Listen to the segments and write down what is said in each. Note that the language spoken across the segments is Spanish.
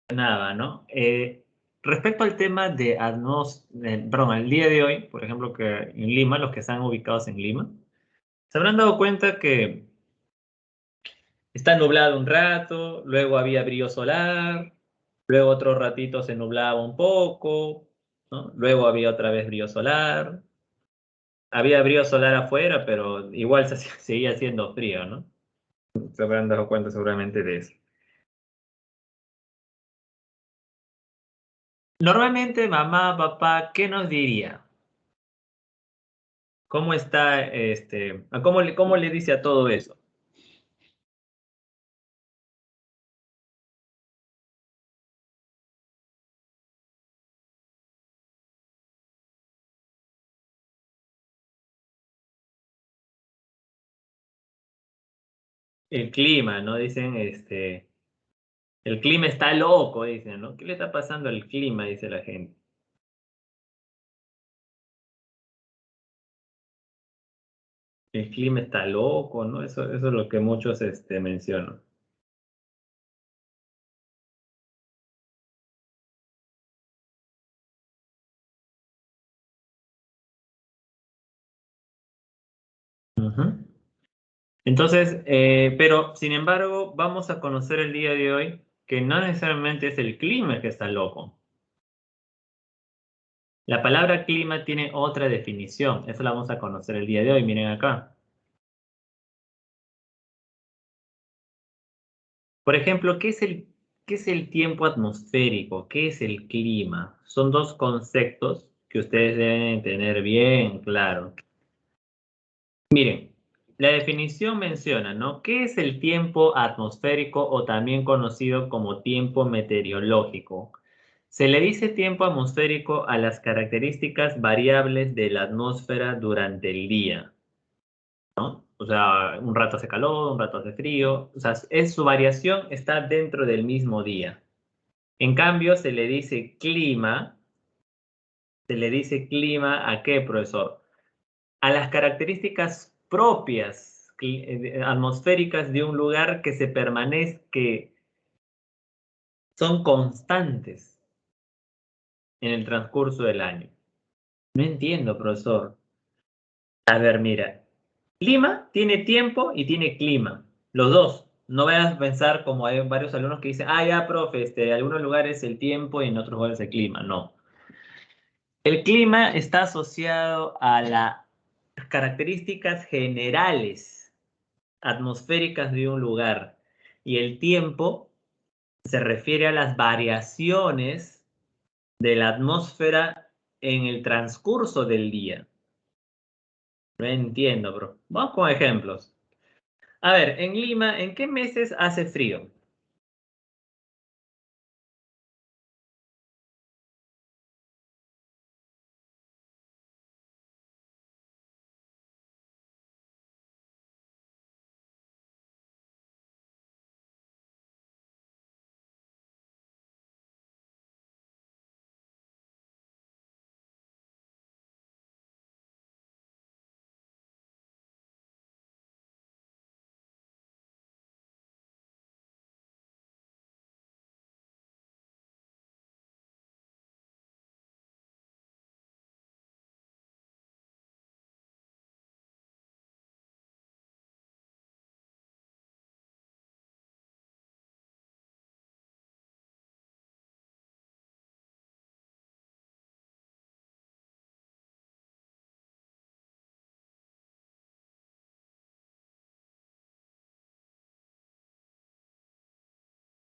Nada, ¿no? Respecto al tema de perdón, al día de hoy, por ejemplo, que en Lima, los que están ubicados en Lima, se habrán dado cuenta que está nublado un rato, luego había brillo solar, luego otro ratito se nublaba un poco, ¿no? Luego había otra vez brillo solar, había brillo solar afuera, pero igual se seguía haciendo frío, ¿no? Se habrán dado cuenta seguramente de eso. Normalmente, mamá, papá, ¿qué nos diría? ¿Cómo está, cómo le dice a todo eso? El clima, ¿no? Dicen, el clima está loco, dicen, ¿no? ¿Qué le está pasando al clima? Dice la gente. El clima está loco, ¿no? Eso es lo que muchos, mencionan. Ujú. Entonces, pero sin embargo, vamos a conocer el día de hoy que no necesariamente es el clima el que está loco. La palabra clima tiene otra definición. Eso la vamos a conocer el día de hoy. Miren acá. Por ejemplo, qué es el tiempo atmosférico? ¿Qué es el clima? Son dos conceptos que ustedes deben tener bien claro. Miren, la definición menciona, ¿no? ¿Qué es el tiempo atmosférico o también conocido como tiempo meteorológico? Se le dice tiempo atmosférico a las características variables de la atmósfera durante el día, ¿no? O sea, un rato hace calor, un rato hace frío, o sea, su variación está dentro del mismo día. En cambio, se le dice clima ¿a qué, profesor? A las características propias atmosféricas de un lugar que que son constantes en el transcurso del año. No entiendo, profesor. A ver, mira, Lima tiene tiempo y tiene clima, los dos. No vayas a pensar como hay varios alumnos que dicen, ah, ya, profe, en algunos lugares el tiempo y en otros lugares el clima. No. El clima está asociado a las características generales atmosféricas de un lugar y el tiempo se refiere a las variaciones de la atmósfera en el transcurso del día. No entiendo, bro. Vamos con ejemplos. A ver, en Lima, ¿en qué meses hace frío?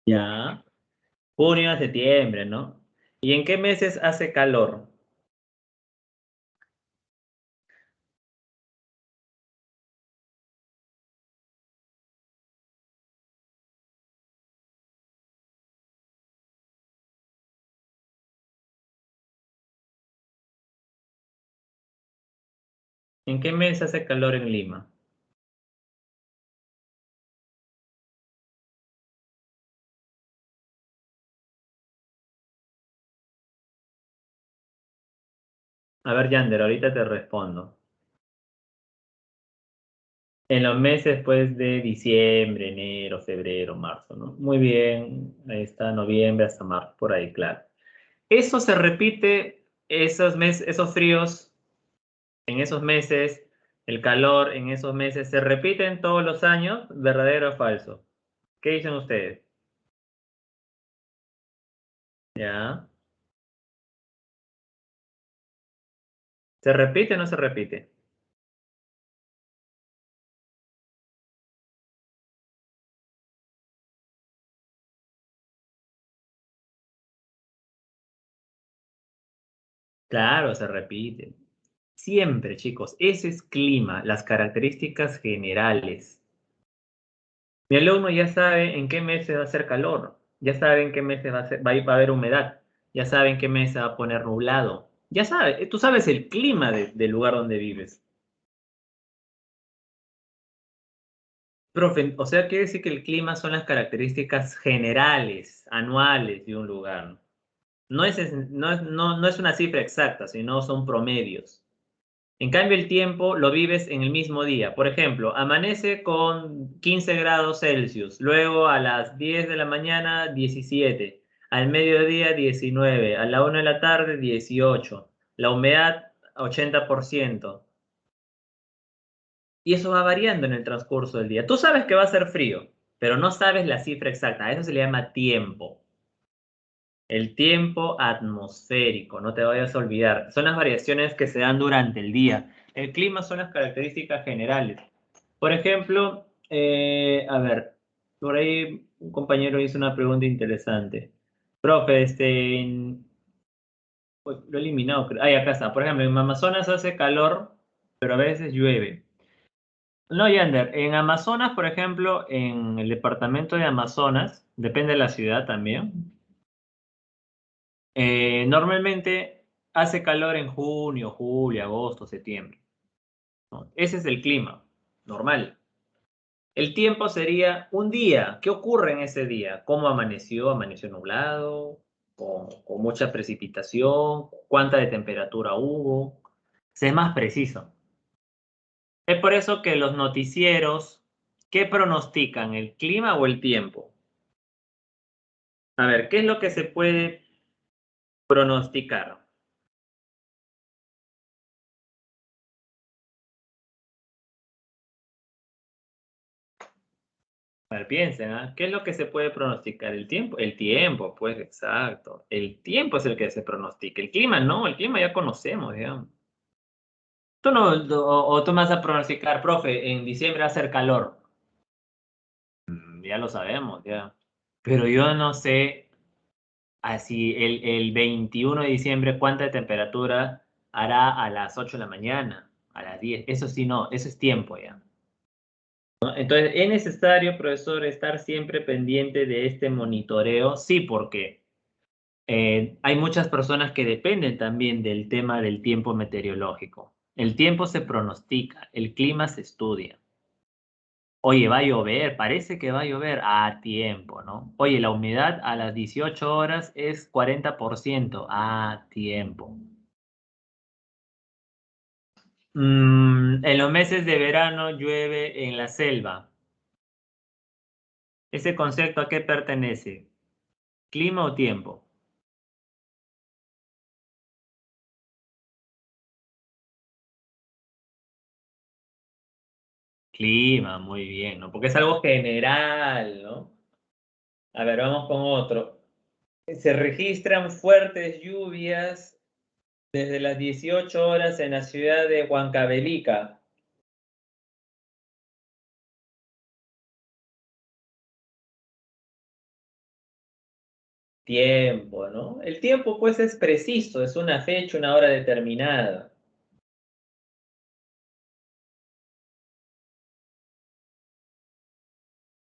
Ya. Junio a septiembre, ¿no? ¿Y en qué meses hace calor? ¿En qué mes hace calor en Lima? A ver, Yander, ahorita te respondo. En los meses, pues, de diciembre, enero, febrero, marzo, ¿no? Muy bien, ahí está, noviembre hasta marzo, por ahí, claro. Eso se repite, esos meses, esos fríos en esos meses, el calor en esos meses, ¿se repiten todos los años? ¿Verdadero o falso? ¿Qué dicen ustedes? ¿Ya? ¿Se repite o no se repite? Claro, se repite. Siempre, chicos, ese es clima, las características generales. Mi alumno ya sabe en qué meses va a hacer calor, ya sabe en qué meses va a haber humedad, ya sabe en qué meses va a poner nublado. Ya sabe, tú sabes el clima del lugar donde vives. Profe, o sea, quiere decir que el clima son las características generales, anuales de un lugar. No es una cifra exacta, sino son promedios. En cambio, el tiempo lo vives en el mismo día. Por ejemplo, amanece con 15 grados Celsius, luego a las 10 de la mañana 17, al mediodía 19, a la 1 de la tarde 18, la humedad 80%. Y eso va variando en el transcurso del día. Tú sabes que va a ser frío, pero no sabes la cifra exacta. A eso se le llama tiempo. El tiempo atmosférico, no te vayas a olvidar. Son las variaciones que se dan durante el día. El clima son las características generales. Por ejemplo, a ver, por ahí un compañero hizo una pregunta interesante. Profe, uy, lo he eliminado. Ahí acá está. Por ejemplo, en Amazonas hace calor, pero a veces llueve. No, Yander, en Amazonas, por ejemplo, en el departamento de Amazonas, depende de la ciudad también, normalmente hace calor en junio, julio, agosto, septiembre, ¿no? Ese es el clima normal. El tiempo sería un día. ¿Qué ocurre en ese día? ¿Cómo amaneció? ¿Amaneció nublado? ¿Con mucha precipitación? ¿Cuánta de temperatura hubo? Sé más preciso. Es por eso que los noticieros, ¿qué pronostican? ¿El clima o el tiempo? A ver, ¿qué es lo que se puede pronosticar? A ver, piensen, ¿ah? ¿Qué es lo que se puede pronosticar? ¿El tiempo? El tiempo, pues exacto. El tiempo es el que se pronostica. El clima no, el clima ya conocemos, digamos. Tú no, o tú me vas a pronosticar, profe, en diciembre va a hacer calor. Ya lo sabemos, ya. Pero yo no sé así el 21 de diciembre cuánta temperatura hará a las 8 de la mañana, a las 10. Eso sí, no, eso es tiempo ya. ¿No? Entonces, ¿es necesario, profesor, estar siempre pendiente de este monitoreo? Sí, porque hay muchas personas que dependen también del tema del tiempo meteorológico. El tiempo se pronostica, el clima se estudia. Oye, va a llover, parece que va a llover a tiempo, ¿no? Oye, la humedad a las 18 horas es 40% a tiempo. En los meses de verano llueve en la selva. ¿Ese concepto a qué pertenece? ¿Clima o tiempo? Clima, muy bien, ¿no? Porque es algo general, ¿no? A ver, vamos con otro. Se registran fuertes lluvias desde las 18 horas en la ciudad de Huancavelica. Tiempo, ¿no? El tiempo, pues, es preciso, es una fecha, una hora determinada.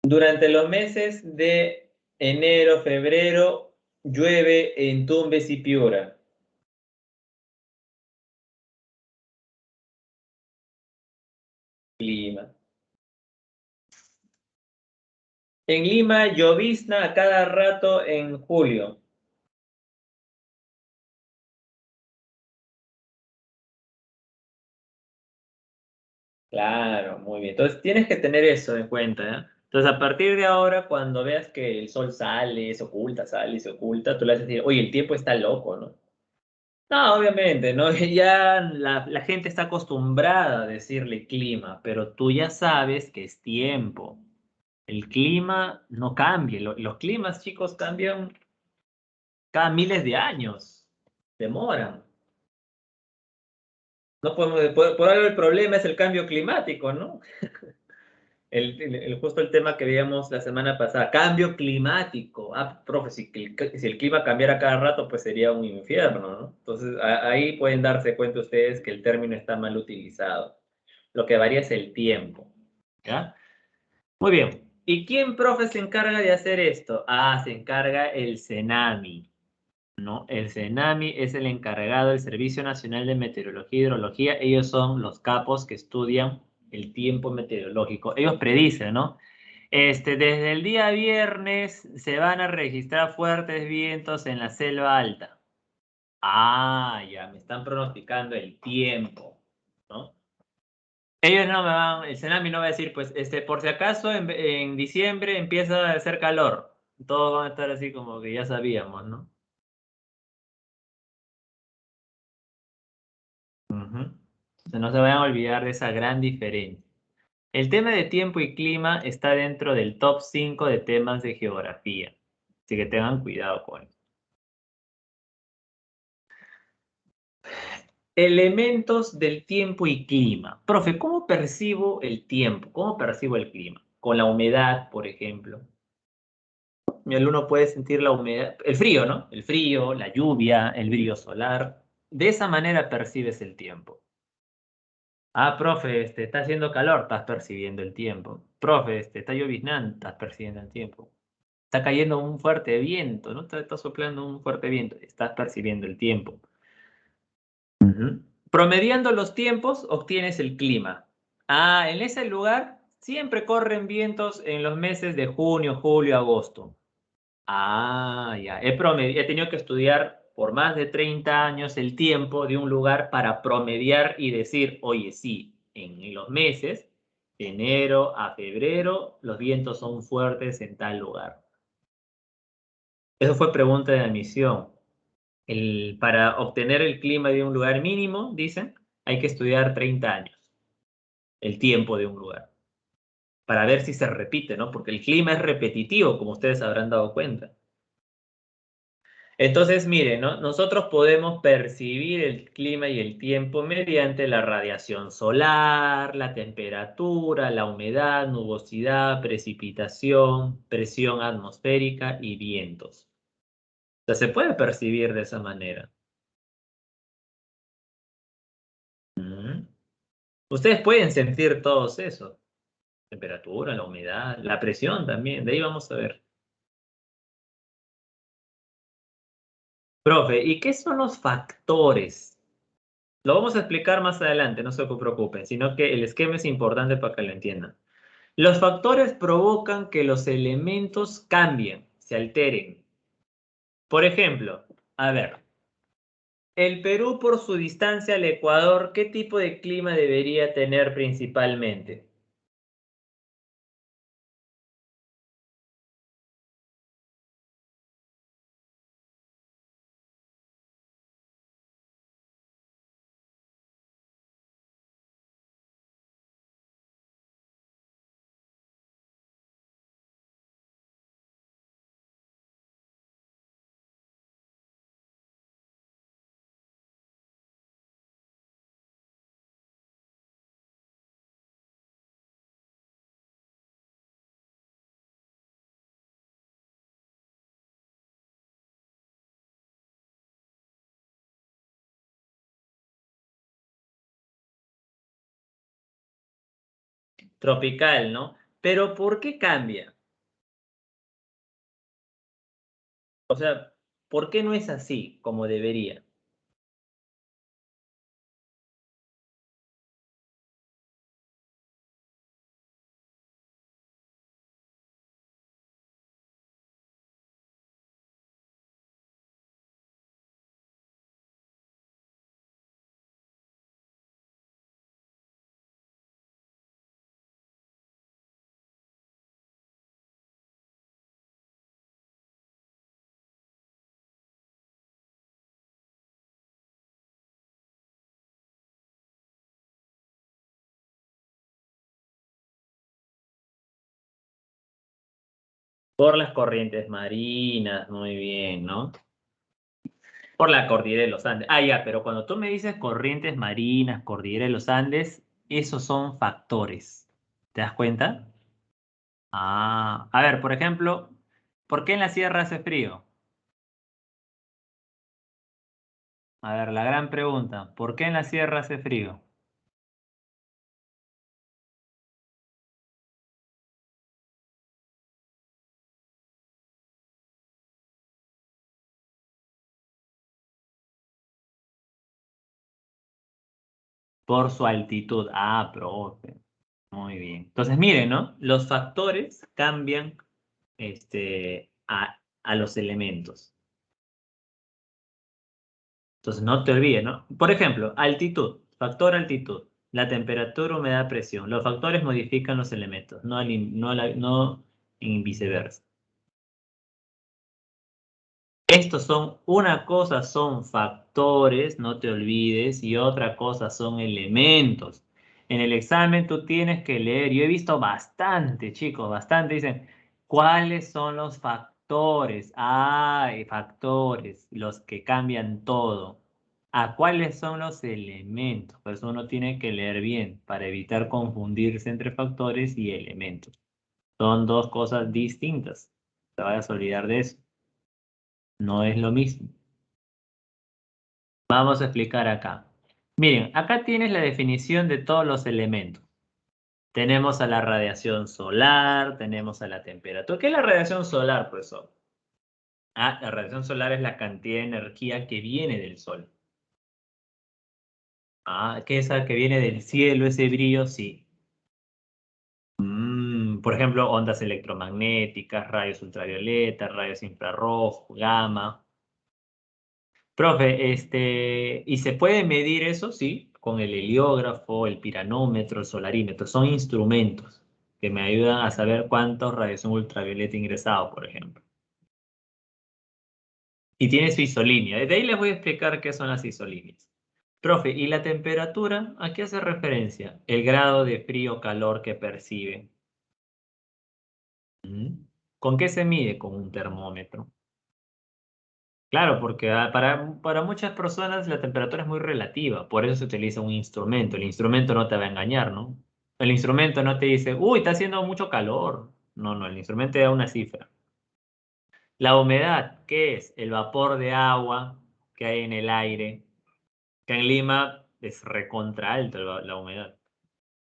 Durante los meses de enero, febrero, llueve en Tumbes y Piura. Clima. En Lima, llovizna a cada rato en julio. Claro, muy bien. Entonces tienes que tener eso en cuenta, ¿eh? Entonces a partir de ahora, cuando veas que el sol sale, se oculta, tú le vas a decir, oye, el tiempo está loco, ¿no? No, obviamente, ¿no? Ya la gente está acostumbrada a decirle clima, pero tú ya sabes que es tiempo. El clima no cambia. Los climas, chicos, cambian cada miles de años. Demoran. No podemos, por algo el problema es el cambio climático, ¿no? Justo el tema que veíamos la semana pasada, cambio climático. Ah, profe, si el clima cambiara cada rato, pues sería un infierno, ¿no? Entonces, ahí pueden darse cuenta ustedes que el término está mal utilizado. Lo que varía es el tiempo, ¿ya? Muy bien. ¿Y quién, profe, se encarga de hacer esto? Ah, se encarga el CENAMI, ¿no? El CENAMI es el encargado del Servicio Nacional de Meteorología y Hidrología. Ellos son los capos que estudian el tiempo meteorológico. Ellos predicen, ¿no? Desde el día viernes se van a registrar fuertes vientos en la selva alta. Ah, ya, me están pronosticando el tiempo, ¿no? Ellos no me van, el Senami no va a decir, pues, por si acaso en diciembre empieza a hacer calor. Todos van a estar así como que ya sabíamos, ¿no? Ujú. No se vayan a olvidar de esa gran diferencia. El tema de tiempo y clima está dentro del top 5 de temas de geografía. Así que tengan cuidado con eso. Elementos del tiempo y clima. Profe, ¿cómo percibo el tiempo? ¿Cómo percibo el clima? Con la humedad, por ejemplo. Mi alumno puede sentir la humedad, el frío, ¿no? El frío, la lluvia, el brillo solar. De esa manera percibes el tiempo. Ah, profe, está haciendo calor, estás percibiendo el tiempo. Profe, está lloviznando, estás percibiendo el tiempo. Está cayendo un fuerte viento, ¿no? Está soplando un fuerte viento, estás percibiendo el tiempo. Ujú. Promediando los tiempos, obtienes el clima. Ah, en ese lugar siempre corren vientos en los meses de junio, julio, agosto. Ah, ya. He tenido que estudiar por más de 30 años el tiempo de un lugar para promediar y decir, oye, sí, en los meses, de enero a febrero, los vientos son fuertes en tal lugar. Eso fue pregunta de admisión. Para obtener el clima de un lugar mínimo, dicen, hay que estudiar 30 años, el tiempo de un lugar, para ver si se repite, ¿no? Porque el clima es repetitivo, como ustedes habrán dado cuenta. Entonces, miren, ¿no? Nosotros podemos percibir el clima y el tiempo mediante la radiación solar, la temperatura, la humedad, nubosidad, precipitación, presión atmosférica y vientos. O sea, se puede percibir de esa manera. Mm. Ustedes pueden sentir todos eso. Temperatura, la humedad, la presión también. De ahí vamos a ver. Profe, ¿y qué son los factores? Lo vamos a explicar más adelante, no se preocupen, sino que el esquema es importante para que lo entiendan. Los factores provocan que los elementos cambien, se alteren. Por ejemplo, a ver, el Perú por su distancia al Ecuador, ¿qué tipo de clima debería tener principalmente? Tropical, ¿no? Pero ¿por qué cambia? O sea, ¿por qué no es así como debería? Por las corrientes marinas, muy bien, ¿no? Por la cordillera de los Andes. Ah, ya, pero cuando tú me dices corrientes marinas, cordillera de los Andes, esos son factores. ¿Te das cuenta? Ah, a ver, por ejemplo, ¿por qué en la sierra hace frío? A ver, la gran pregunta, ¿por qué en la sierra hace frío? Por su altitud. Ah, profe. Muy bien. Entonces, miren, ¿no? Los factores cambian a los elementos. Entonces, no te olvides, ¿no? Por ejemplo, altitud, factor altitud, la temperatura, humedad, presión. Los factores modifican los elementos, no en viceversa. Estos son, una cosa son factores, no te olvides, y otra cosa son elementos. En el examen tú tienes que leer, yo he visto bastante, chicos, bastante, dicen, ¿cuáles son los factores? Hay factores, los que cambian todo. ¿A cuáles son los elementos? Por eso uno tiene que leer bien, para evitar confundirse entre factores y elementos. Son dos cosas distintas. No te vayas a olvidar de eso. No es lo mismo. Vamos a explicar acá. Miren, acá tienes la definición de todos los elementos. Tenemos a la radiación solar, tenemos a la temperatura. ¿Qué es la radiación solar, profesor? Ah, la radiación solar es la cantidad de energía que viene del sol. Ah, ¿qué es esa que viene del cielo, ese brillo? Sí. Por ejemplo, ondas electromagnéticas, rayos ultravioleta, rayos infrarrojos, gamma. Profe, ¿y se puede medir eso? Sí, con el heliógrafo, el piranómetro, el solarímetro. Son instrumentos que me ayudan a saber cuánta radiación ultravioleta ha ingresado, por ejemplo. Y tiene su isolínea. De ahí les voy a explicar qué son las isolíneas. Profe, ¿y la temperatura? ¿A qué hace referencia? El grado de frío o calor que percibe. ¿Mm? ¿Con qué se mide? Con un termómetro. Claro, porque para muchas personas la temperatura es muy relativa, por eso se utiliza un instrumento. El instrumento no te va a engañar, ¿no? El instrumento no te dice, uy, está haciendo mucho calor. No, no, el instrumento te da una cifra. La humedad, ¿qué es? El vapor de agua que hay en el aire, que en Lima es recontra alto la humedad.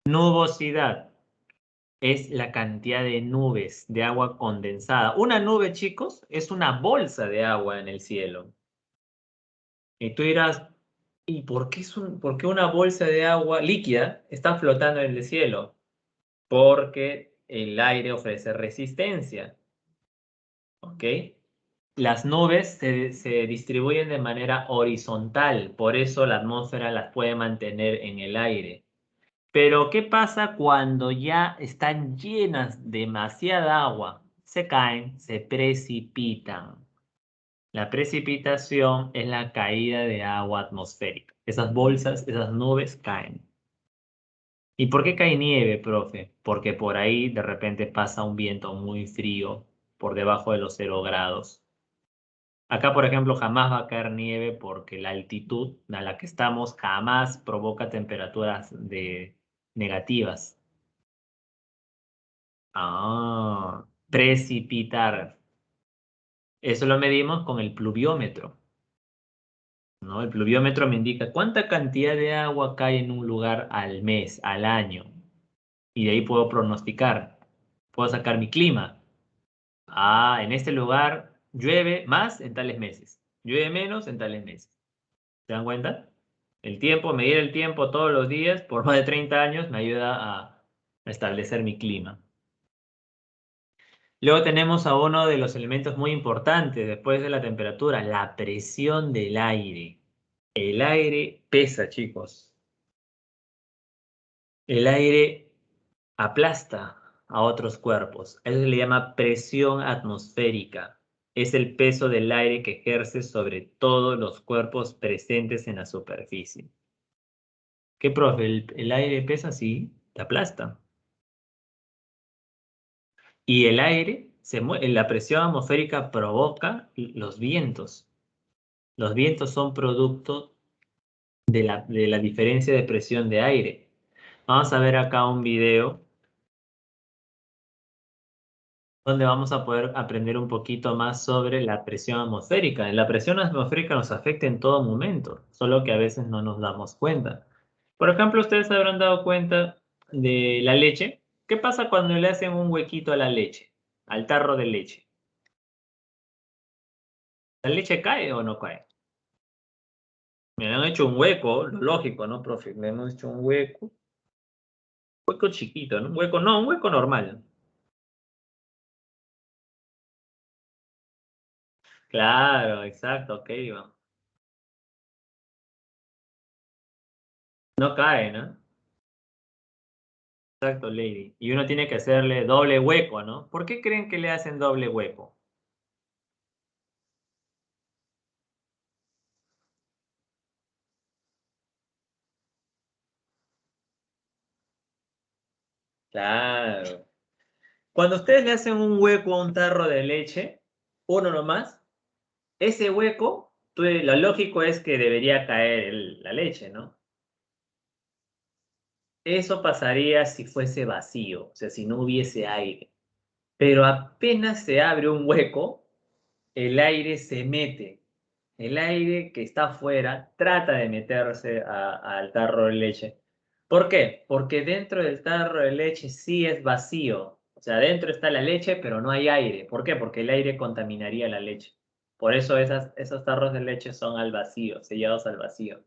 Nubosidad es la cantidad de nubes de agua condensada. Una nube, chicos, es una bolsa de agua en el cielo. Y tú dirás, ¿y por qué una bolsa de agua líquida está flotando en el cielo? Porque el aire ofrece resistencia, ¿ok? Las nubes se distribuyen de manera horizontal, por eso la atmósfera las puede mantener en el aire. Pero, ¿qué pasa cuando ya están llenas demasiada agua? Se caen, se precipitan. La precipitación es la caída de agua atmosférica. Esas bolsas, esas nubes caen. ¿Y por qué cae nieve, profe? Porque por ahí de repente pasa un viento muy frío por debajo de los 0 grados. Acá, por ejemplo, jamás va a caer nieve porque la altitud a la que estamos jamás provoca temperaturas negativas. Ah, precipitar. Eso lo medimos con el pluviómetro. ¿No? El pluviómetro me indica cuánta cantidad de agua cae en un lugar al mes, al año. Y de ahí puedo pronosticar. Puedo sacar mi clima. Ah, en este lugar llueve más en tales meses. Llueve menos en tales meses. ¿Se dan cuenta? El tiempo, medir el tiempo todos los días por más de 30 años me ayuda a establecer mi clima. Luego tenemos a uno de los elementos muy importantes después de la temperatura, la presión del aire. El aire pesa, chicos. El aire aplasta a otros cuerpos. Eso se le llama presión atmosférica. Es el peso del aire que ejerce sobre todos los cuerpos presentes en la superficie. ¿Qué, profe? ¿El aire pesa? Sí, te aplasta. Y el aire la presión atmosférica provoca los vientos. Los vientos son producto de la diferencia de presión de aire. Vamos a ver acá un video donde vamos a poder aprender un poquito más sobre la presión atmosférica. La presión atmosférica nos afecta en todo momento, solo que a veces no nos damos cuenta. Por ejemplo, ustedes se habrán dado cuenta de la leche. ¿Qué pasa cuando le hacen un huequito a la leche, al tarro de leche? ¿La leche cae o no cae? Me han hecho un hueco, lo lógico, ¿no, profe? Le hemos hecho un hueco chiquito, ¿no? Un hueco, no, un hueco normal. Claro, exacto, ok, va. No cae, ¿no? Exacto, Lady. Y uno tiene que hacerle doble hueco, ¿no? ¿Por qué creen que le hacen doble hueco? Claro. Cuando ustedes le hacen un hueco a un tarro de leche, uno nomás, ese hueco, lo lógico es que debería caer la leche, ¿no? Eso pasaría si fuese vacío, o sea, si no hubiese aire. Pero apenas se abre un hueco, el aire se mete. El aire que está afuera trata de meterse al tarro de leche. ¿Por qué? Porque dentro del tarro de leche sí es vacío. O sea, dentro está la leche, pero no hay aire. ¿Por qué? Porque el aire contaminaría la leche. Por eso esos tarros de leche son al vacío, sellados al vacío.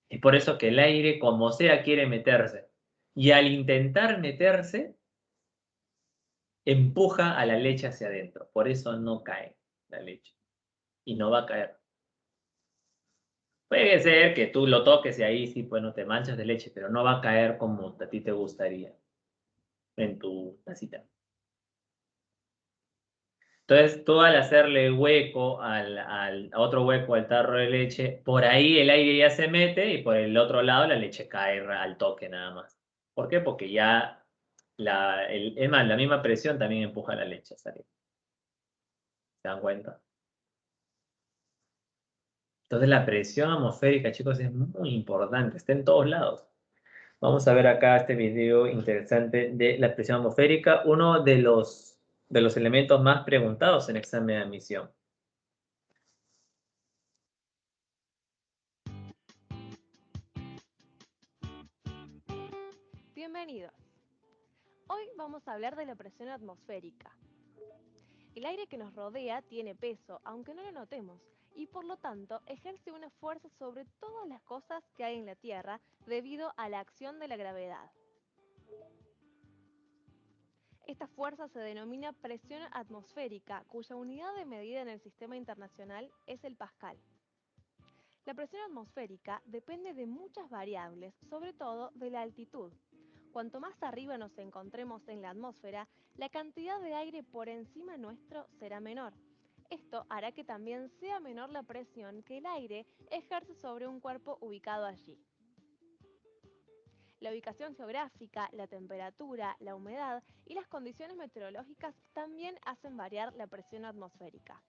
Y por eso que el aire, como sea, quiere meterse. Y al intentar meterse, empuja a la leche hacia adentro. Por eso no cae la leche. Y no va a caer. Puede ser que tú lo toques y ahí sí, pues no te manchas de leche, pero no va a caer como a ti te gustaría en tu tacita. Entonces, tú al hacerle hueco a otro hueco al tarro de leche, por ahí el aire ya se mete y por el otro lado la leche cae al toque nada más. ¿Por qué? Porque ya es más, la misma presión también empuja la leche a salir. ¿Se dan cuenta? Entonces la presión atmosférica, chicos, es muy importante, está en todos lados. Vamos a ver acá este video interesante de la presión atmosférica, uno de los elementos más preguntados en examen de admisión. Bienvenidos. Hoy vamos a hablar de la presión atmosférica. El aire que nos rodea tiene peso, aunque no lo notemos, y por lo tanto ejerce una fuerza sobre todas las cosas que hay en la Tierra debido a la acción de la gravedad. Esta fuerza se denomina presión atmosférica, cuya unidad de medida en el sistema internacional es el pascal. La presión atmosférica depende de muchas variables, sobre todo de la altitud. Cuanto más arriba nos encontremos en la atmósfera, la cantidad de aire por encima nuestro será menor. Esto hará que también sea menor la presión que el aire ejerce sobre un cuerpo ubicado allí. La ubicación geográfica, la temperatura, la humedad y las condiciones meteorológicas también hacen variar la presión atmosférica.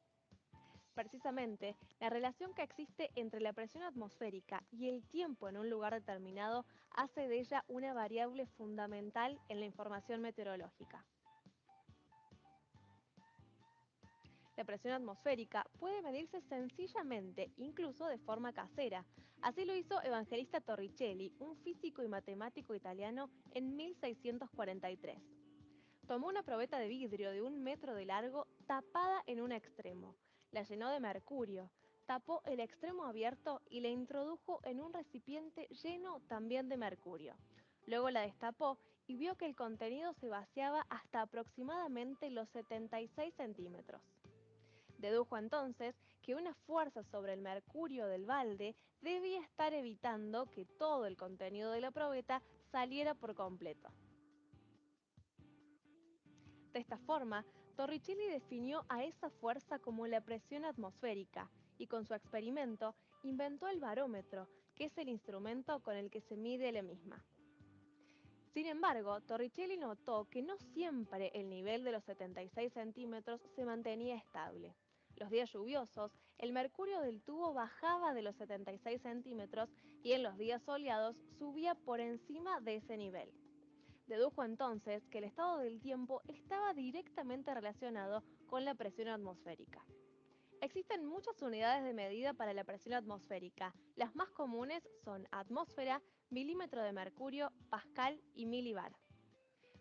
Precisamente, la relación que existe entre la presión atmosférica y el tiempo en un lugar determinado hace de ella una variable fundamental en la información meteorológica. La presión atmosférica puede medirse sencillamente, incluso de forma casera. Así lo hizo Evangelista Torricelli, un físico y matemático italiano, en 1643. Tomó una probeta de vidrio de 1 metro de largo tapada en un extremo, la llenó de mercurio, tapó el extremo abierto y la introdujo en un recipiente lleno también de mercurio. Luego la destapó y vio que el contenido se vaciaba hasta aproximadamente los 76 centímetros. Dedujo entonces que una fuerza sobre el mercurio del balde debía estar evitando que todo el contenido de la probeta saliera por completo. De esta forma, Torricelli definió a esa fuerza como la presión atmosférica y con su experimento inventó el barómetro, que es el instrumento con el que se mide la misma. Sin embargo, Torricelli notó que no siempre el nivel de los 76 centímetros se mantenía estable. Los días lluviosos, el mercurio del tubo bajaba de los 76 centímetros y en los días soleados subía por encima de ese nivel. Dedujo entonces que el estado del tiempo estaba directamente relacionado con la presión atmosférica. Existen muchas unidades de medida para la presión atmosférica. Las más comunes son atmósfera, milímetro de mercurio, pascal y milibar.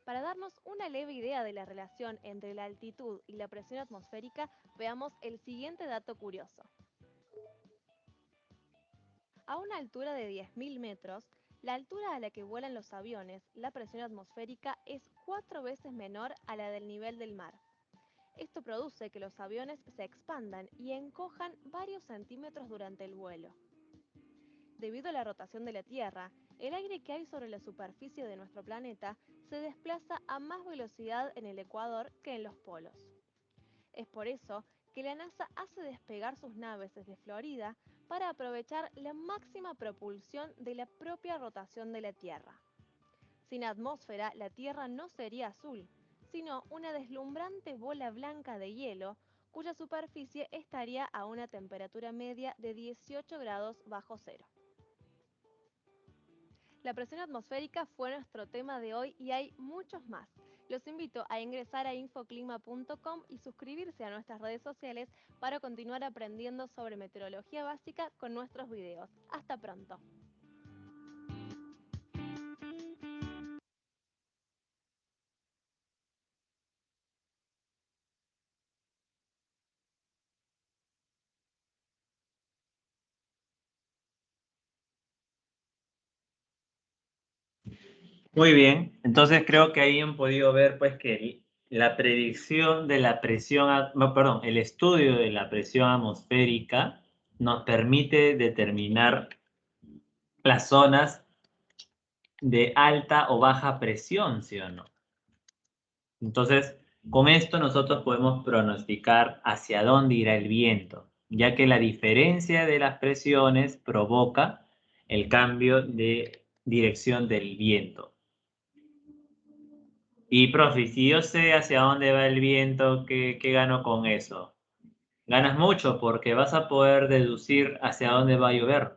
Para darnos una leve idea de la relación entre la altitud y la presión atmosférica, veamos el siguiente dato curioso. A una altura de 10.000 metros, la altura a la que vuelan los aviones, la presión atmosférica es 4 veces menor a la del nivel del mar. Esto produce que los aviones se expandan y encojan varios centímetros durante el vuelo. Debido a la rotación de la Tierra, el aire que hay sobre la superficie de nuestro planeta se desplaza a más velocidad en el ecuador que en los polos. Es por eso que la NASA hace despegar sus naves desde Florida para aprovechar la máxima propulsión de la propia rotación de la Tierra. Sin atmósfera, la Tierra no sería azul, sino una deslumbrante bola blanca de hielo cuya superficie estaría a una temperatura media de 18 grados bajo cero. La presión atmosférica fue nuestro tema de hoy y hay muchos más. Los invito a ingresar a infoclima.com y suscribirse a nuestras redes sociales para continuar aprendiendo sobre meteorología básica con nuestros videos. Hasta pronto. Muy bien, entonces creo que ahí han podido ver pues que la predicción de la presión, no, perdón, el estudio de la presión atmosférica nos permite determinar las zonas de alta o baja presión, ¿sí o no? Entonces, con esto nosotros podemos pronosticar hacia dónde irá el viento, ya que la diferencia de las presiones provoca el cambio de dirección del viento. Y, profe, si yo sé hacia dónde va el viento, ¿qué gano con eso? Ganas mucho porque vas a poder deducir hacia dónde va a llover,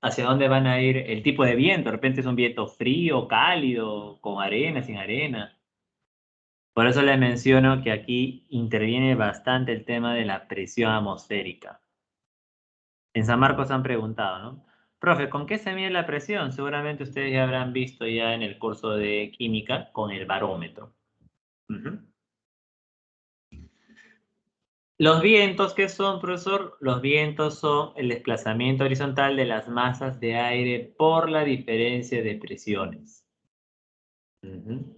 hacia dónde van a ir el tipo de viento. De repente es un viento frío, cálido, con arena, sin arena. Por eso les menciono que aquí interviene bastante el tema de la presión atmosférica. En San Marcos han preguntado, ¿no? Profe, ¿con qué se mide la presión? Seguramente ustedes ya habrán visto ya en el curso de química con el barómetro. Ujú. Los vientos, ¿qué son, profesor? Los vientos son el desplazamiento horizontal de las masas de aire por la diferencia de presiones. Ujú.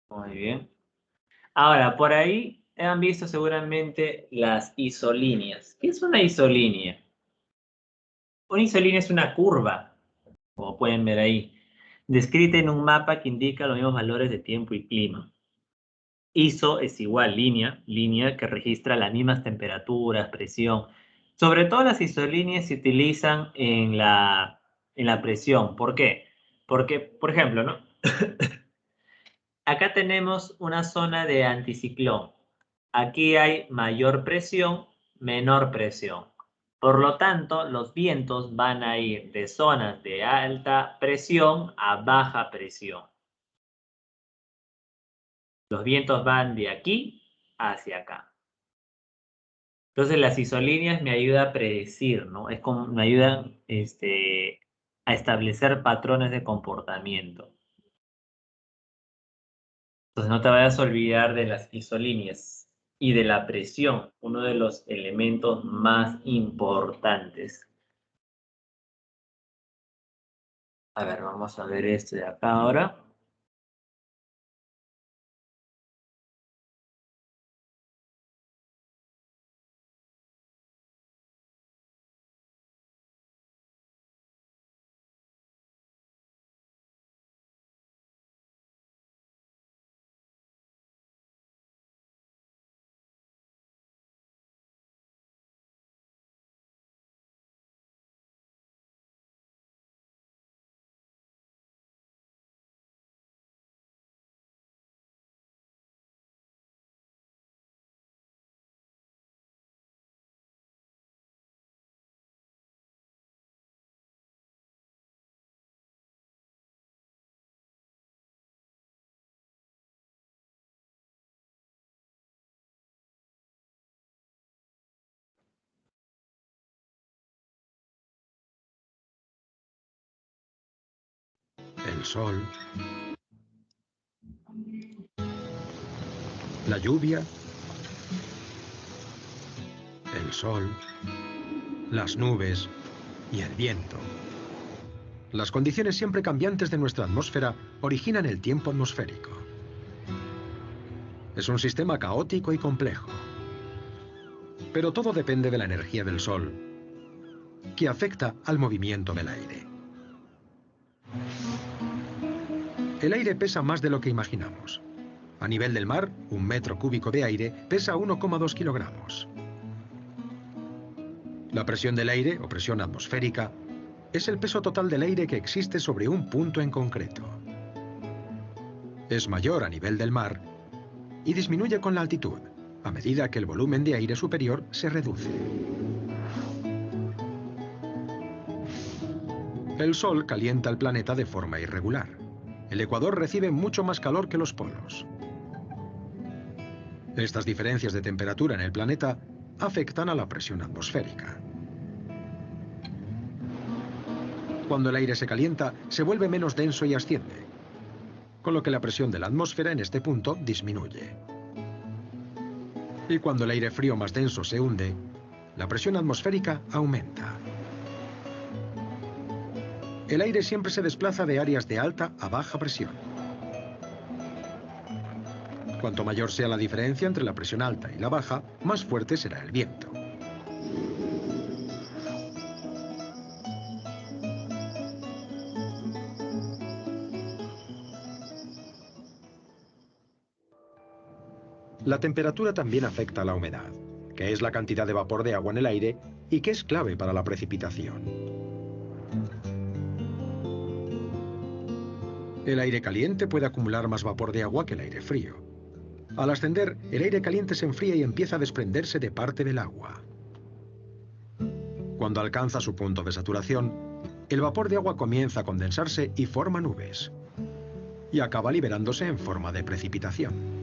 Muy bien. Ahora, por ahí han visto seguramente las isolíneas. ¿Qué es una isolínea? Una isolínea es una curva, como pueden ver ahí, descrita en un mapa que indica los mismos valores de tiempo y clima. ISO es igual línea que registra las mismas temperaturas, presión. Sobre todo las isolíneas se utilizan en la presión. ¿Por qué? Porque, por ejemplo, ¿no? Acá tenemos una zona de anticiclón. Aquí hay mayor presión, menor presión. Por lo tanto, los vientos van a ir de zonas de alta presión a baja presión. Los vientos van de aquí hacia acá. Entonces las isolíneas me ayudan a predecir, ¿no? Es como me ayudan a establecer patrones de comportamiento. Entonces no te vayas a olvidar de las isolíneas y de la presión, uno de los elementos más importantes. A ver, vamos a ver esto de acá ahora. el sol, la lluvia, el sol, las nubes y el viento. Las condiciones siempre cambiantes de nuestra atmósfera originan el tiempo atmosférico. Es un sistema caótico y complejo. Pero todo depende de la energía del sol, que afecta al movimiento del aire. El aire pesa más de lo que imaginamos. A nivel del mar, 1 metro cúbico de aire pesa 1,2 kilogramos. La presión del aire, o presión atmosférica, es el peso total del aire que existe sobre un punto en concreto. Es mayor a nivel del mar y disminuye con la altitud, a medida que el volumen de aire superior se reduce. El Sol calienta el planeta de forma irregular. El ecuador recibe mucho más calor que los polos. Estas diferencias de temperatura en el planeta afectan a la presión atmosférica. Cuando el aire se calienta, se vuelve menos denso y asciende, con lo que la presión de la atmósfera en este punto disminuye. Y cuando el aire frío más denso se hunde, la presión atmosférica aumenta. El aire siempre se desplaza de áreas de alta a baja presión. Cuanto mayor sea la diferencia entre la presión alta y la baja, más fuerte será el viento. La temperatura también afecta a la humedad, que es la cantidad de vapor de agua en el aire y que es clave para la precipitación. El aire caliente puede acumular más vapor de agua que el aire frío. Al ascender, el aire caliente se enfría y empieza a desprenderse de parte del agua. Cuando alcanza su punto de saturación, el vapor de agua comienza a condensarse y forma nubes. Y acaba liberándose en forma de precipitación.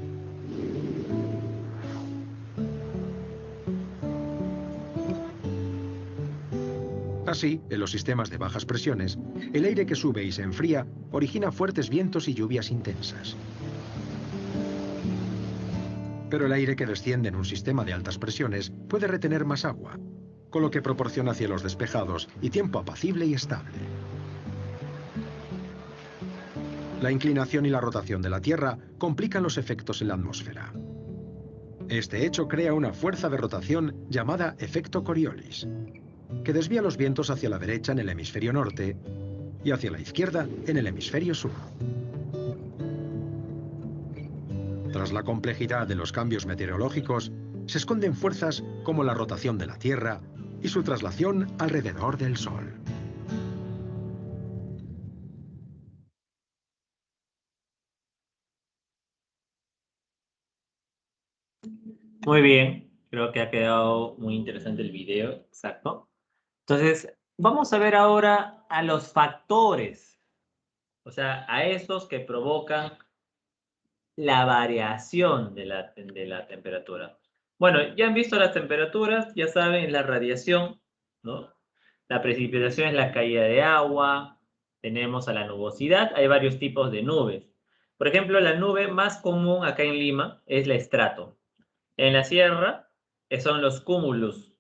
Así, en los sistemas de bajas presiones, el aire que sube y se enfría origina fuertes vientos y lluvias intensas. Pero el aire que desciende en un sistema de altas presiones puede retener más agua, con lo que proporciona cielos despejados y tiempo apacible y estable. La inclinación y la rotación de la Tierra complican los efectos en la atmósfera. Este hecho crea una fuerza de rotación llamada efecto Coriolis, que desvía los vientos hacia la derecha en el hemisferio norte y hacia la izquierda en el hemisferio sur. Tras la complejidad de los cambios meteorológicos, se esconden fuerzas como la rotación de la Tierra y su traslación alrededor del Sol. Muy bien, creo que ha quedado muy interesante el video, exacto. Entonces, vamos a ver ahora a los factores, o sea, a esos que provocan la variación de la temperatura. Bueno, ya han visto las temperaturas, ya saben, la radiación, ¿no? La precipitación es la caída de agua, tenemos a la nubosidad, hay varios tipos de nubes. Por ejemplo, la nube más común acá en Lima es la estrato. En la sierra son los cúmulos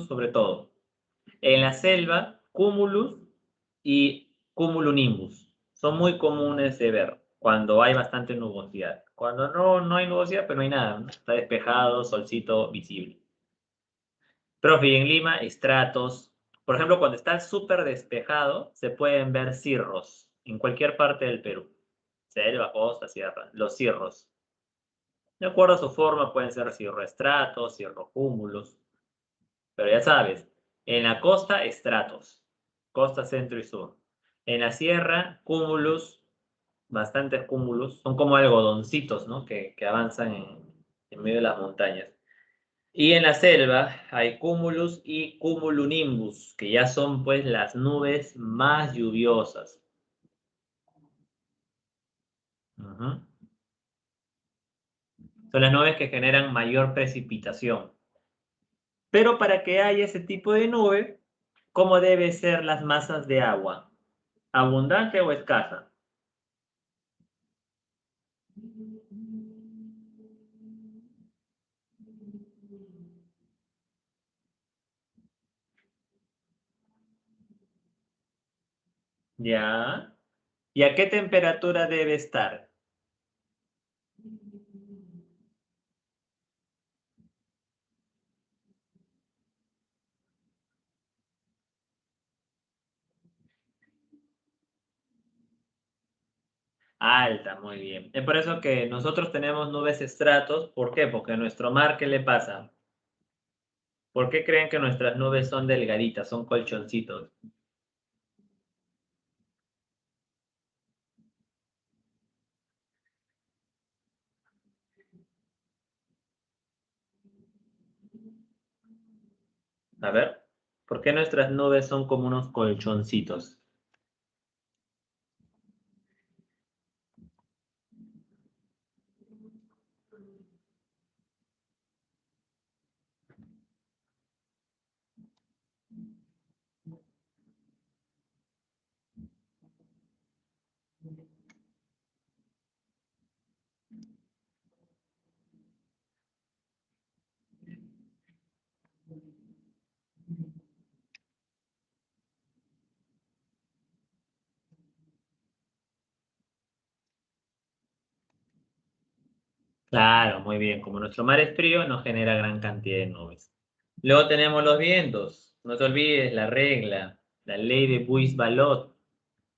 sobre todo. En la selva, cúmulus y cumulonimbus. Son muy comunes de ver cuando hay bastante nubosidad. Cuando no hay nubosidad, pero no hay nada, ¿no? Está despejado, solcito visible. Profe, y en Lima, estratos. Por ejemplo, cuando está súper despejado, se pueden ver cirros en cualquier parte del Perú. Selva, costa, sierra. Los cirros. De acuerdo a su forma, pueden ser cirroestratos, cirrocúmulos. Pero ya sabes, en la costa, estratos. Costa, centro y sur. En la sierra, cúmulos, bastantes cúmulos. Son como algodoncitos, ¿no? Que avanzan en medio de las montañas. Y en la selva hay cúmulos y cumulonimbus, que ya son pues las nubes más lluviosas. Ujú. Son las nubes que generan mayor precipitación. Pero para que haya ese tipo de nube, ¿cómo deben ser las masas de agua? ¿Abundante o escasa? Ya. ¿Y a qué temperatura debe estar? Alta, muy bien. Es por eso que nosotros tenemos nubes estratos. ¿Por qué? Porque a nuestro mar, ¿qué le pasa? ¿Por qué creen que nuestras nubes son delgaditas, son colchoncitos? A ver, ¿por qué nuestras nubes son como unos colchoncitos? Claro, muy bien. Como nuestro mar es frío, nos genera gran cantidad de nubes. Luego tenemos los vientos. No te olvides la regla, la ley de Buis-Ballot.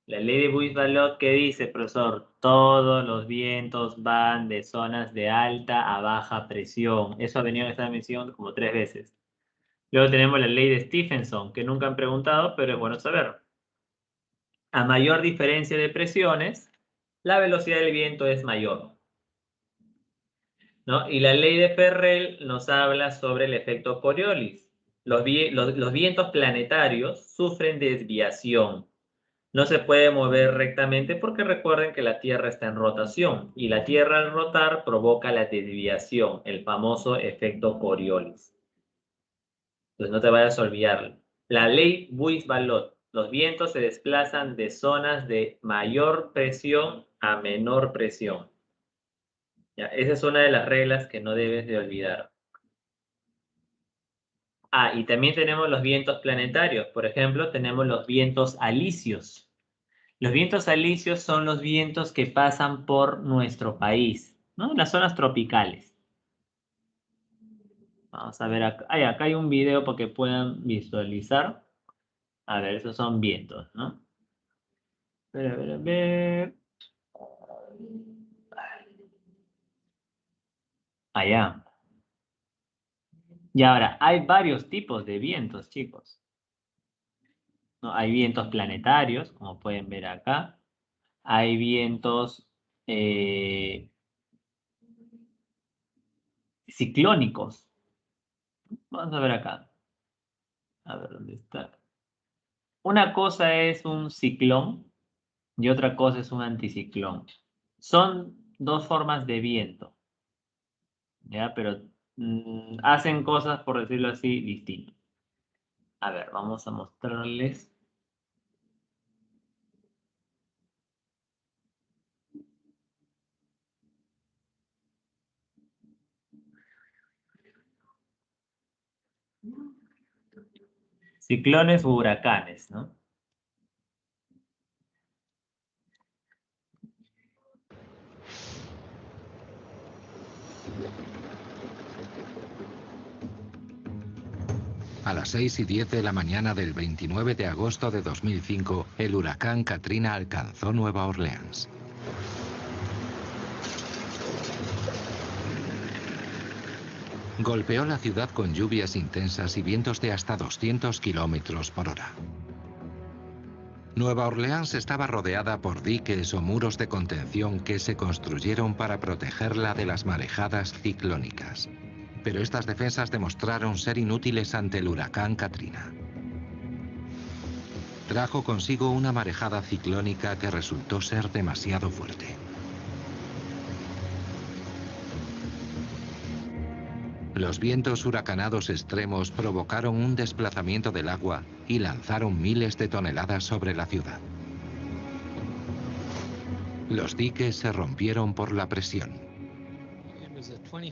La ley de Buis-Ballot, ¿qué dice, profesor? Todos los vientos van de zonas de alta a baja presión. Eso ha venido en esta mención como 3 veces. Luego tenemos la ley de Stephenson, que nunca han preguntado, pero es bueno saber. A mayor diferencia de presiones, la velocidad del viento es mayor, ¿no? Y la ley de Ferrel nos habla sobre el efecto Coriolis. Los vientos planetarios sufren desviación. No se puede mover rectamente porque recuerden que la Tierra está en rotación y la Tierra al rotar provoca la desviación, el famoso efecto Coriolis. Entonces no te vayas a olvidar. La ley Buis-Ballot. Los vientos se desplazan de zonas de mayor presión a menor presión. ¿Ya? Esa es una de las reglas que no debes de olvidar. Ah, y también tenemos los vientos planetarios. Por ejemplo, tenemos los vientos alisios. Los vientos alisios son los vientos que pasan por nuestro país, ¿no? En las zonas tropicales. Vamos a ver acá. Ay, acá hay un video para que puedan visualizar. A ver, esos son vientos, ¿no? A ver, a ver. Allá. Y ahora, hay varios tipos de vientos, chicos, ¿no? Hay vientos planetarios, como pueden ver acá. Hay vientos ciclónicos. Vamos a ver acá. A ver dónde está. Una cosa es un ciclón y otra cosa es un anticiclón. Son dos formas de viento, ¿ya? Pero hacen cosas, por decirlo así, distintas. A ver, vamos a mostrarles. Ciclones u huracanes, ¿no? A las 6:10 de la mañana del 29 de agosto de 2005, el huracán Katrina alcanzó Nueva Orleans. Golpeó la ciudad con lluvias intensas y vientos de hasta 200 kilómetros por hora. Nueva Orleans estaba rodeada por diques o muros de contención que se construyeron para protegerla de las marejadas ciclónicas. Pero estas defensas demostraron ser inútiles ante el huracán Katrina. Trajo consigo una marejada ciclónica que resultó ser demasiado fuerte. Los vientos huracanados extremos provocaron un desplazamiento del agua y lanzaron miles de toneladas sobre la ciudad. Los diques se rompieron por la presión.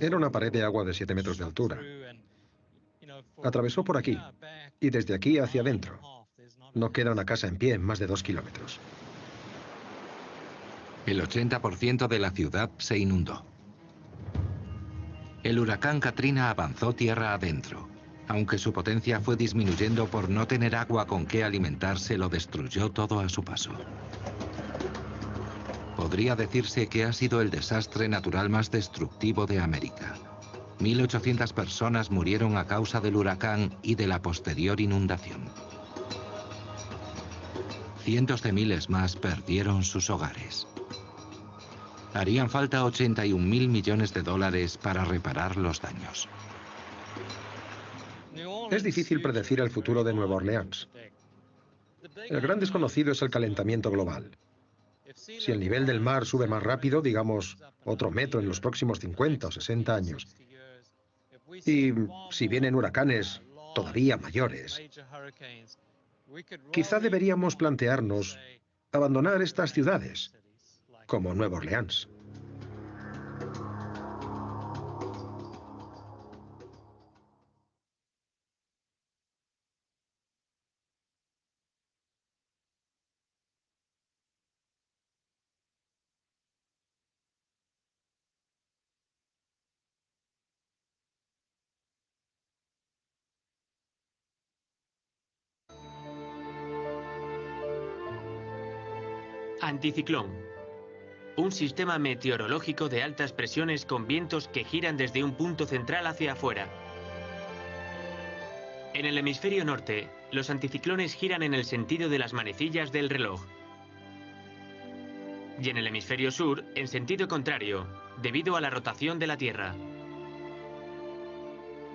Era una pared de agua de 7 metros de altura. Atravesó por aquí y desde aquí hacia adentro. No queda una casa en pie en más de 2 kilómetros. El 80% de la ciudad se inundó. El huracán Katrina avanzó tierra adentro. Aunque su potencia fue disminuyendo por no tener agua con qué alimentarse, lo destruyó todo a su paso. Podría decirse que ha sido el desastre natural más destructivo de América. 1.800 personas murieron a causa del huracán y de la posterior inundación. Cientos de miles más perdieron sus hogares. Harían falta 81.000 millones de dólares para reparar los daños. Es difícil predecir el futuro de Nueva Orleans. El gran desconocido es el calentamiento global. Si el nivel del mar sube más rápido, digamos otro metro en los próximos 50 o 60 años, y si vienen huracanes todavía mayores, quizá deberíamos plantearnos abandonar estas ciudades, como Nueva Orleans. Anticiclón. Un sistema meteorológico de altas presiones con vientos que giran desde un punto central hacia afuera. En el hemisferio norte, los anticiclones giran en el sentido de las manecillas del reloj. Y en el hemisferio sur, en sentido contrario, debido a la rotación de la Tierra.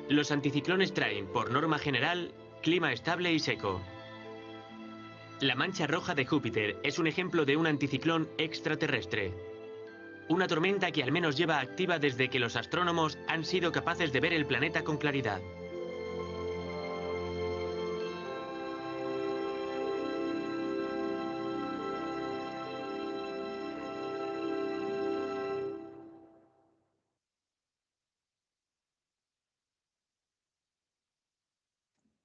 Los anticiclones traen, por norma general, clima estable y seco. La mancha roja de Júpiter es un ejemplo de un anticiclón extraterrestre. Una tormenta que al menos lleva activa desde que los astrónomos han sido capaces de ver el planeta con claridad.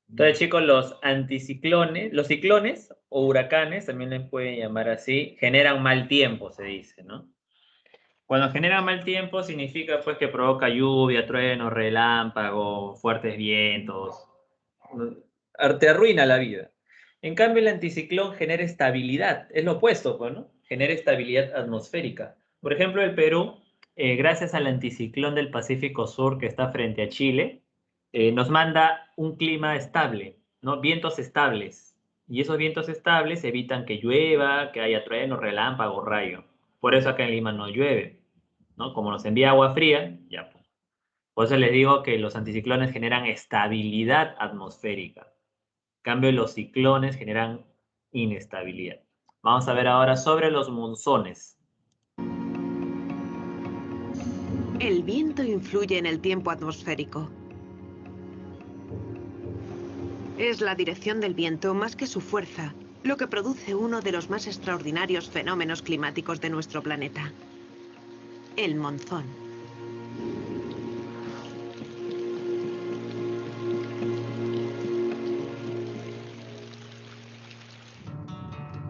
Entonces, chicos, los anticiclones, los ciclones o huracanes, también les pueden llamar así, generan mal tiempo, se dice, ¿no? Cuando genera mal tiempo significa pues que provoca lluvia, truenos, relámpagos, fuertes vientos. Te arruina la vida. En cambio, el anticiclón genera estabilidad. Es lo opuesto, pues, ¿no? Genera estabilidad atmosférica. Por ejemplo, el Perú, gracias al anticiclón del Pacífico Sur que está frente a Chile, nos manda un clima estable, ¿no? Vientos estables. Y esos vientos estables evitan que llueva, que haya truenos, relámpagos, rayo. Por eso acá en Lima no llueve, ¿no? Como nos envía agua fría, ya pues. Por eso les digo que los anticiclones generan estabilidad atmosférica. En cambio, los ciclones generan inestabilidad. Vamos a ver ahora sobre los monzones. El viento influye en el tiempo atmosférico. Es la dirección del viento más que su fuerza, lo que produce uno de los más extraordinarios fenómenos climáticos de nuestro planeta: el monzón.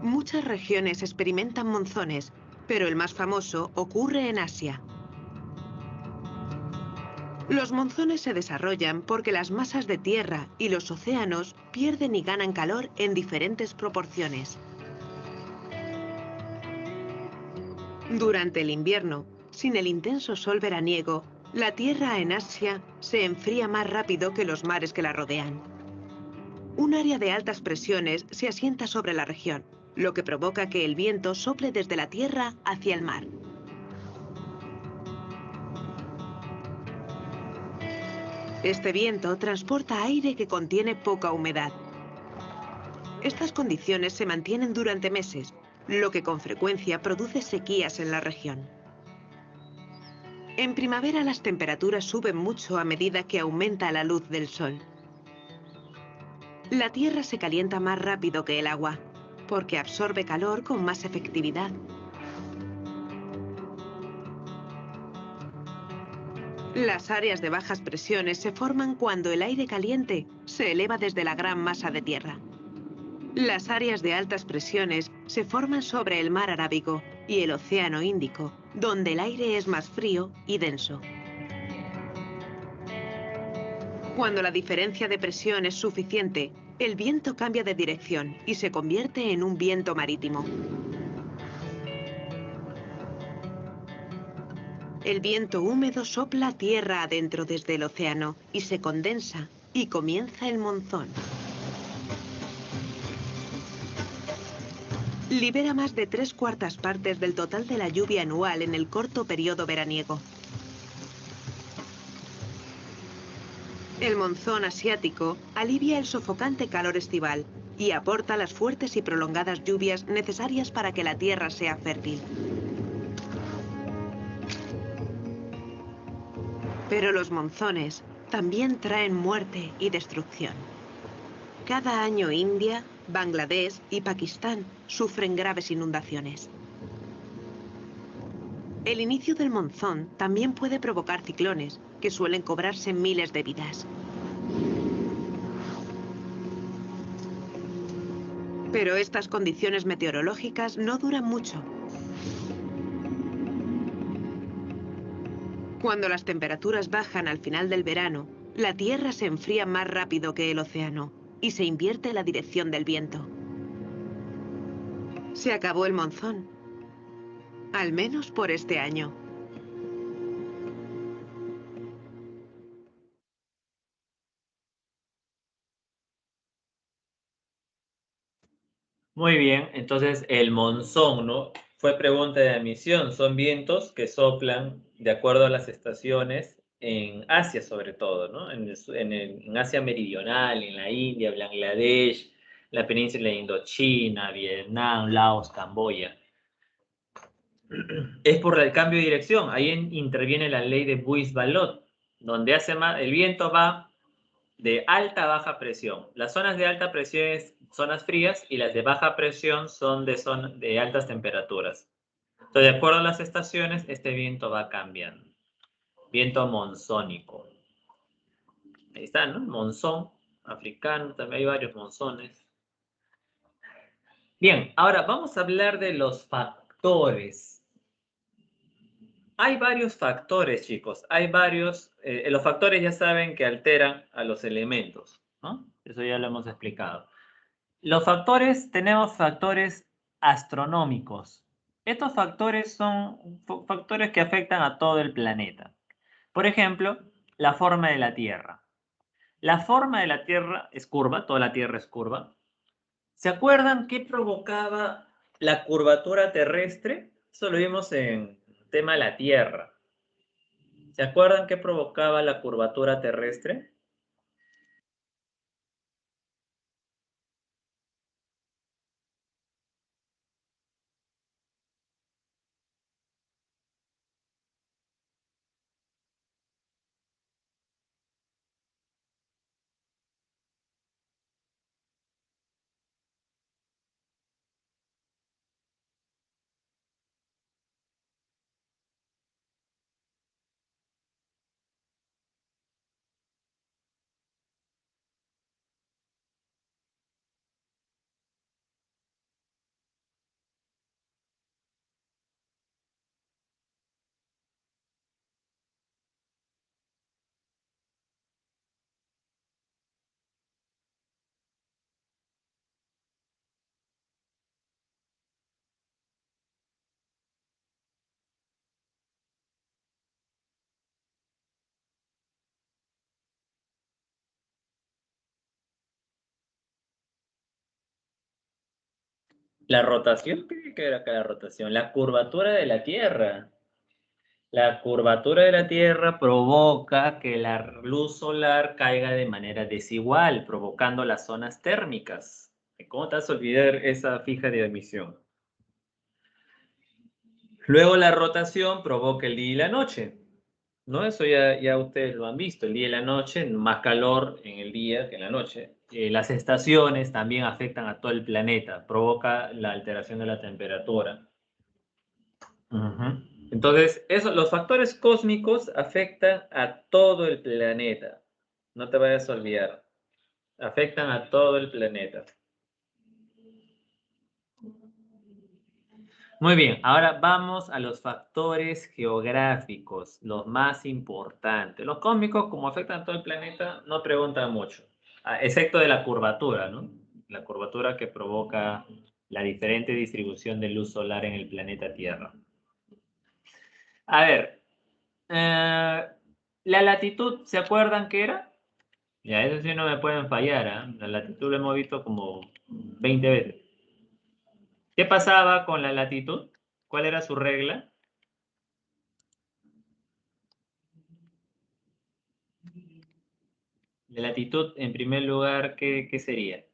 Muchas regiones experimentan monzones, pero el más famoso ocurre en Asia. Los monzones se desarrollan porque las masas de tierra y los océanos pierden y ganan calor en diferentes proporciones. Durante el invierno, sin el intenso sol veraniego, la tierra en Asia se enfría más rápido que los mares que la rodean. Un área de altas presiones se asienta sobre la región, lo que provoca que el viento sople desde la tierra hacia el mar. Este viento transporta aire que contiene poca humedad. Estas condiciones se mantienen durante meses, lo que con frecuencia produce sequías en la región. En primavera las temperaturas suben mucho a medida que aumenta la luz del sol. La tierra se calienta más rápido que el agua, porque absorbe calor con más efectividad. Las áreas de bajas presiones se forman cuando el aire caliente se eleva desde la gran masa de tierra. Las áreas de altas presiones se forman sobre el mar Arábigo y el Océano Índico, donde el aire es más frío y denso. Cuando la diferencia de presión es suficiente, el viento cambia de dirección y se convierte en un viento marítimo. El viento húmedo sopla tierra adentro desde el océano y se condensa y comienza el monzón. Libera más de 3/4 partes del total de la lluvia anual en el corto periodo veraniego. El monzón asiático alivia el sofocante calor estival y aporta las fuertes y prolongadas lluvias necesarias para que la tierra sea fértil. Pero los monzones también traen muerte y destrucción. Cada año India, Bangladesh y Pakistán sufren graves inundaciones. El inicio del monzón también puede provocar ciclones, que suelen cobrarse miles de vidas. Pero estas condiciones meteorológicas no duran mucho. Cuando las temperaturas bajan al final del verano, la Tierra se enfría más rápido que el océano y se invierte la dirección del viento. Se acabó el monzón, al menos por este año. Muy bien, entonces el monzón, ¿no? Fue pregunta de admisión. Son vientos que soplan de acuerdo a las estaciones en Asia sobre todo, ¿no? En Asia meridional, en la India, Bangladesh, la península de Indochina, Vietnam, Laos, Camboya. Es por el cambio de dirección. Ahí interviene la ley de Buys-Ballot, donde el viento va de alta a baja presión. Las zonas de alta presión es zonas frías y las de baja presión son de altas temperaturas. Entonces, de acuerdo a las estaciones, este viento va cambiando. Viento monzónico. Ahí está, ¿no? Monzón africano, también hay varios monzones. Bien, ahora vamos a hablar de los factores. Hay varios factores, chicos. Hay varios. Los factores ya saben que alteran a los elementos, ¿no? Eso ya lo hemos explicado. Los factores, tenemos factores astronómicos. Estos factores son factores que afectan a todo el planeta. Por ejemplo, la forma de la Tierra. La forma de la Tierra es curva, toda la Tierra es curva. ¿Se acuerdan qué provocaba la curvatura terrestre? Eso lo vimos en el tema de la Tierra. ¿Se acuerdan qué provocaba la curvatura terrestre? La rotación, ¿qué era acá la rotación? La curvatura de la Tierra. La curvatura de la Tierra provoca que la luz solar caiga de manera desigual, provocando las zonas térmicas. ¿Cómo te vas a olvidar esa fija de admisión? Luego la rotación provoca el día y la noche, ¿no? Eso ya ustedes lo han visto, el día y la noche, más calor en el día que en la noche. Las estaciones también afectan a todo el planeta, provoca la alteración de la temperatura. Entonces, los factores cósmicos afectan a todo el planeta. No te vayas a olvidar. Afectan a todo el planeta. Muy bien, ahora vamos a los factores geográficos, los más importantes. Los cósmicos, como afectan a todo el planeta, no preguntan mucho, excepto de la curvatura, ¿no? La curvatura que provoca la diferente distribución de luz solar en el planeta Tierra. A ver, la latitud, ¿se acuerdan qué era? Ya, eso sí no me pueden fallar, ¿eh? La latitud lo hemos visto como 20 veces. ¿Qué pasaba con la latitud? ¿Cuál era su regla? De latitud, en primer lugar, ¿qué sería?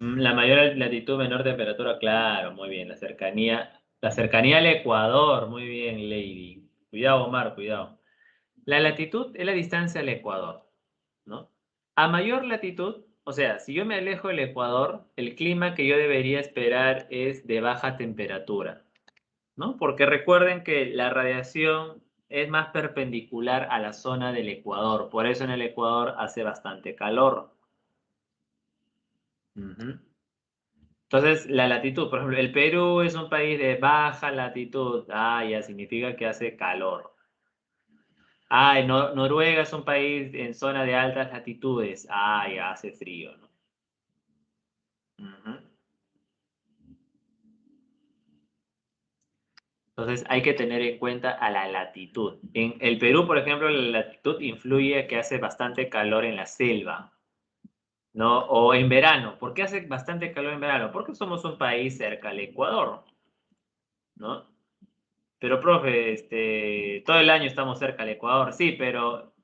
La mayor latitud, menor temperatura, claro, muy bien. La cercanía al Ecuador, muy bien, Lady. Cuidado, Omar, cuidado. La latitud es la distancia al Ecuador, ¿no? A mayor latitud, o sea, si yo me alejo del Ecuador, el clima que yo debería esperar es de baja temperatura, ¿no? Porque recuerden que la radiación es más perpendicular a la zona del Ecuador, por eso en el Ecuador hace bastante calor. Ujú. Entonces, la latitud, por ejemplo, el Perú es un país de baja latitud. Ah, ya significa que hace calor. Ah, Noruega es un país en zona de altas latitudes. Ah, ya hace frío, ¿no? Ujú. Entonces, hay que tener en cuenta a la latitud. En el Perú, por ejemplo, la latitud influye a que hace bastante calor en la selva, ¿no? O en verano. ¿Por qué hace bastante calor en verano? Porque somos un país cerca al Ecuador, ¿no? Pero, profe, todo el año estamos cerca del Ecuador, sí, pero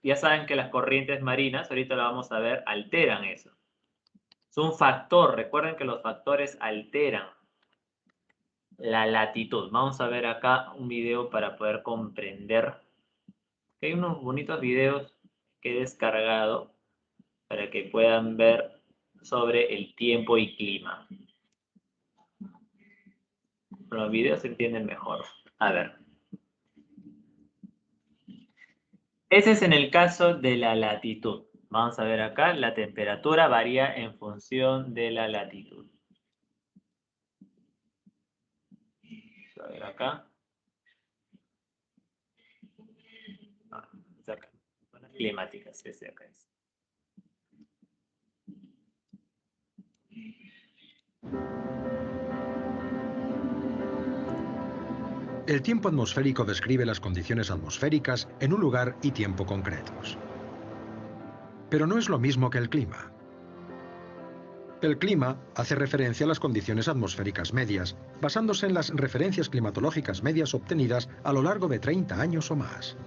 ya saben que las corrientes marinas, ahorita lo vamos a ver, alteran eso. Es un factor, recuerden que los factores alteran la latitud. Vamos a ver acá un video para poder comprender. Hay unos bonitos videos que he descargado para que puedan ver sobre el tiempo y clima. Con los videos se entienden mejor. A ver. Ese es en el caso de la latitud. Vamos a ver acá, la temperatura varía en función de la latitud. Vamos a ver acá. Es acá. Zonas climáticas, ese acá es. El tiempo atmosférico describe las condiciones atmosféricas en un lugar y tiempo concretos. Pero no es lo mismo que el clima. El clima hace referencia a las condiciones atmosféricas medias, basándose en las referencias climatológicas medias obtenidas a lo largo de 30 años o más.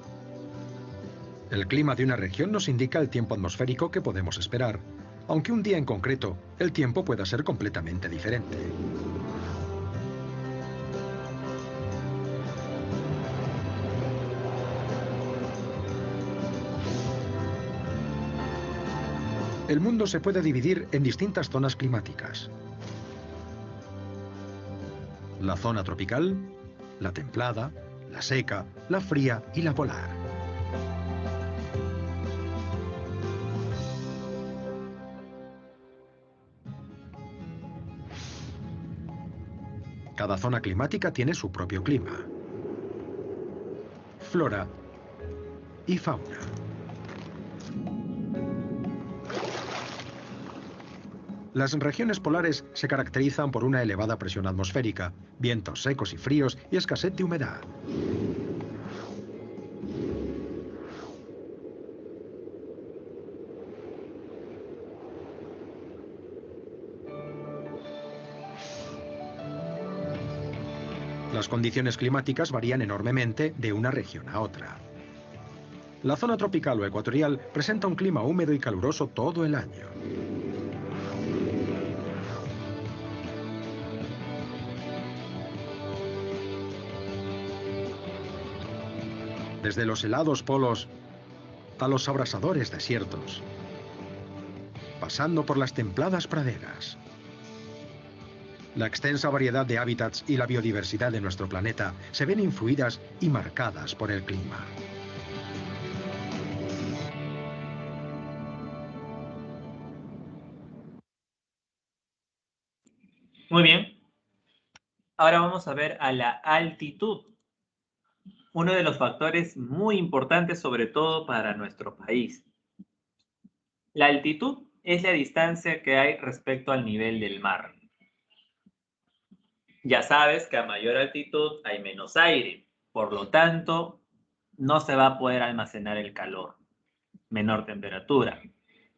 El clima de una región nos indica el tiempo atmosférico que podemos esperar, aunque un día en concreto el tiempo pueda ser completamente diferente. El mundo se puede dividir en distintas zonas climáticas. La zona tropical, la templada, la seca, la fría y la polar. Cada zona climática tiene su propio clima, flora y fauna. Las regiones polares se caracterizan por una elevada presión atmosférica, vientos secos y fríos y escasez de humedad. Las condiciones climáticas varían enormemente de una región a otra. La zona tropical o ecuatorial presenta un clima húmedo y caluroso todo el año. Desde los helados polos a los abrasadores desiertos, pasando por las templadas praderas. La extensa variedad de hábitats y la biodiversidad de nuestro planeta se ven influidas y marcadas por el clima. Muy bien. Ahora vamos a ver a la altitud. Uno de los factores muy importantes, sobre todo para nuestro país. La altitud es la distancia que hay respecto al nivel del mar. Ya sabes que a mayor altitud hay menos aire, por lo tanto, no se va a poder almacenar el calor. Menor temperatura,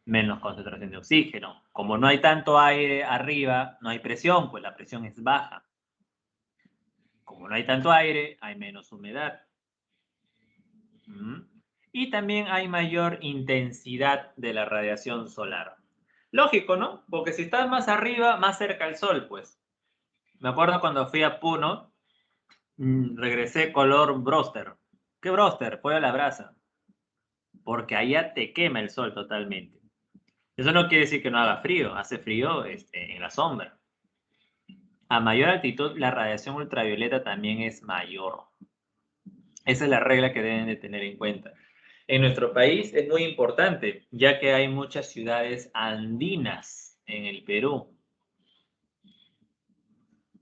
menos concentración de oxígeno. Como no hay tanto aire arriba, no hay presión, pues la presión es baja. Como no hay tanto aire, hay menos humedad. Y también hay mayor intensidad de la radiación solar. Lógico, ¿no? Porque si estás más arriba, más cerca al sol, pues. Me acuerdo cuando fui a Puno, regresé color broster. ¿Qué broster? Fue a la brasa. Porque allá te quema el sol totalmente. Eso no quiere decir que no haga frío. Hace frío en la sombra. A mayor altitud, la radiación ultravioleta también es mayor. Esa es la regla que deben de tener en cuenta. En nuestro país es muy importante, ya que hay muchas ciudades andinas en el Perú.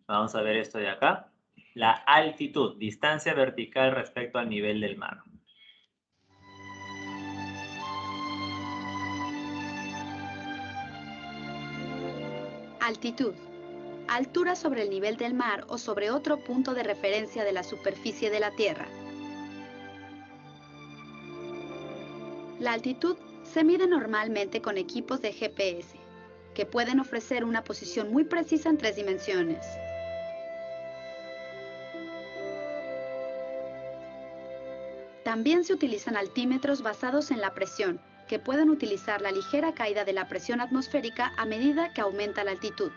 Vamos a ver esto de acá. La altitud, distancia vertical respecto al nivel del mar. Altitud. Altura sobre el nivel del mar o sobre otro punto de referencia de la superficie de la Tierra. La altitud se mide normalmente con equipos de GPS, que pueden ofrecer una posición muy precisa en 3 dimensiones. También se utilizan altímetros basados en la presión, que pueden utilizar la ligera caída de la presión atmosférica a medida que aumenta la altitud.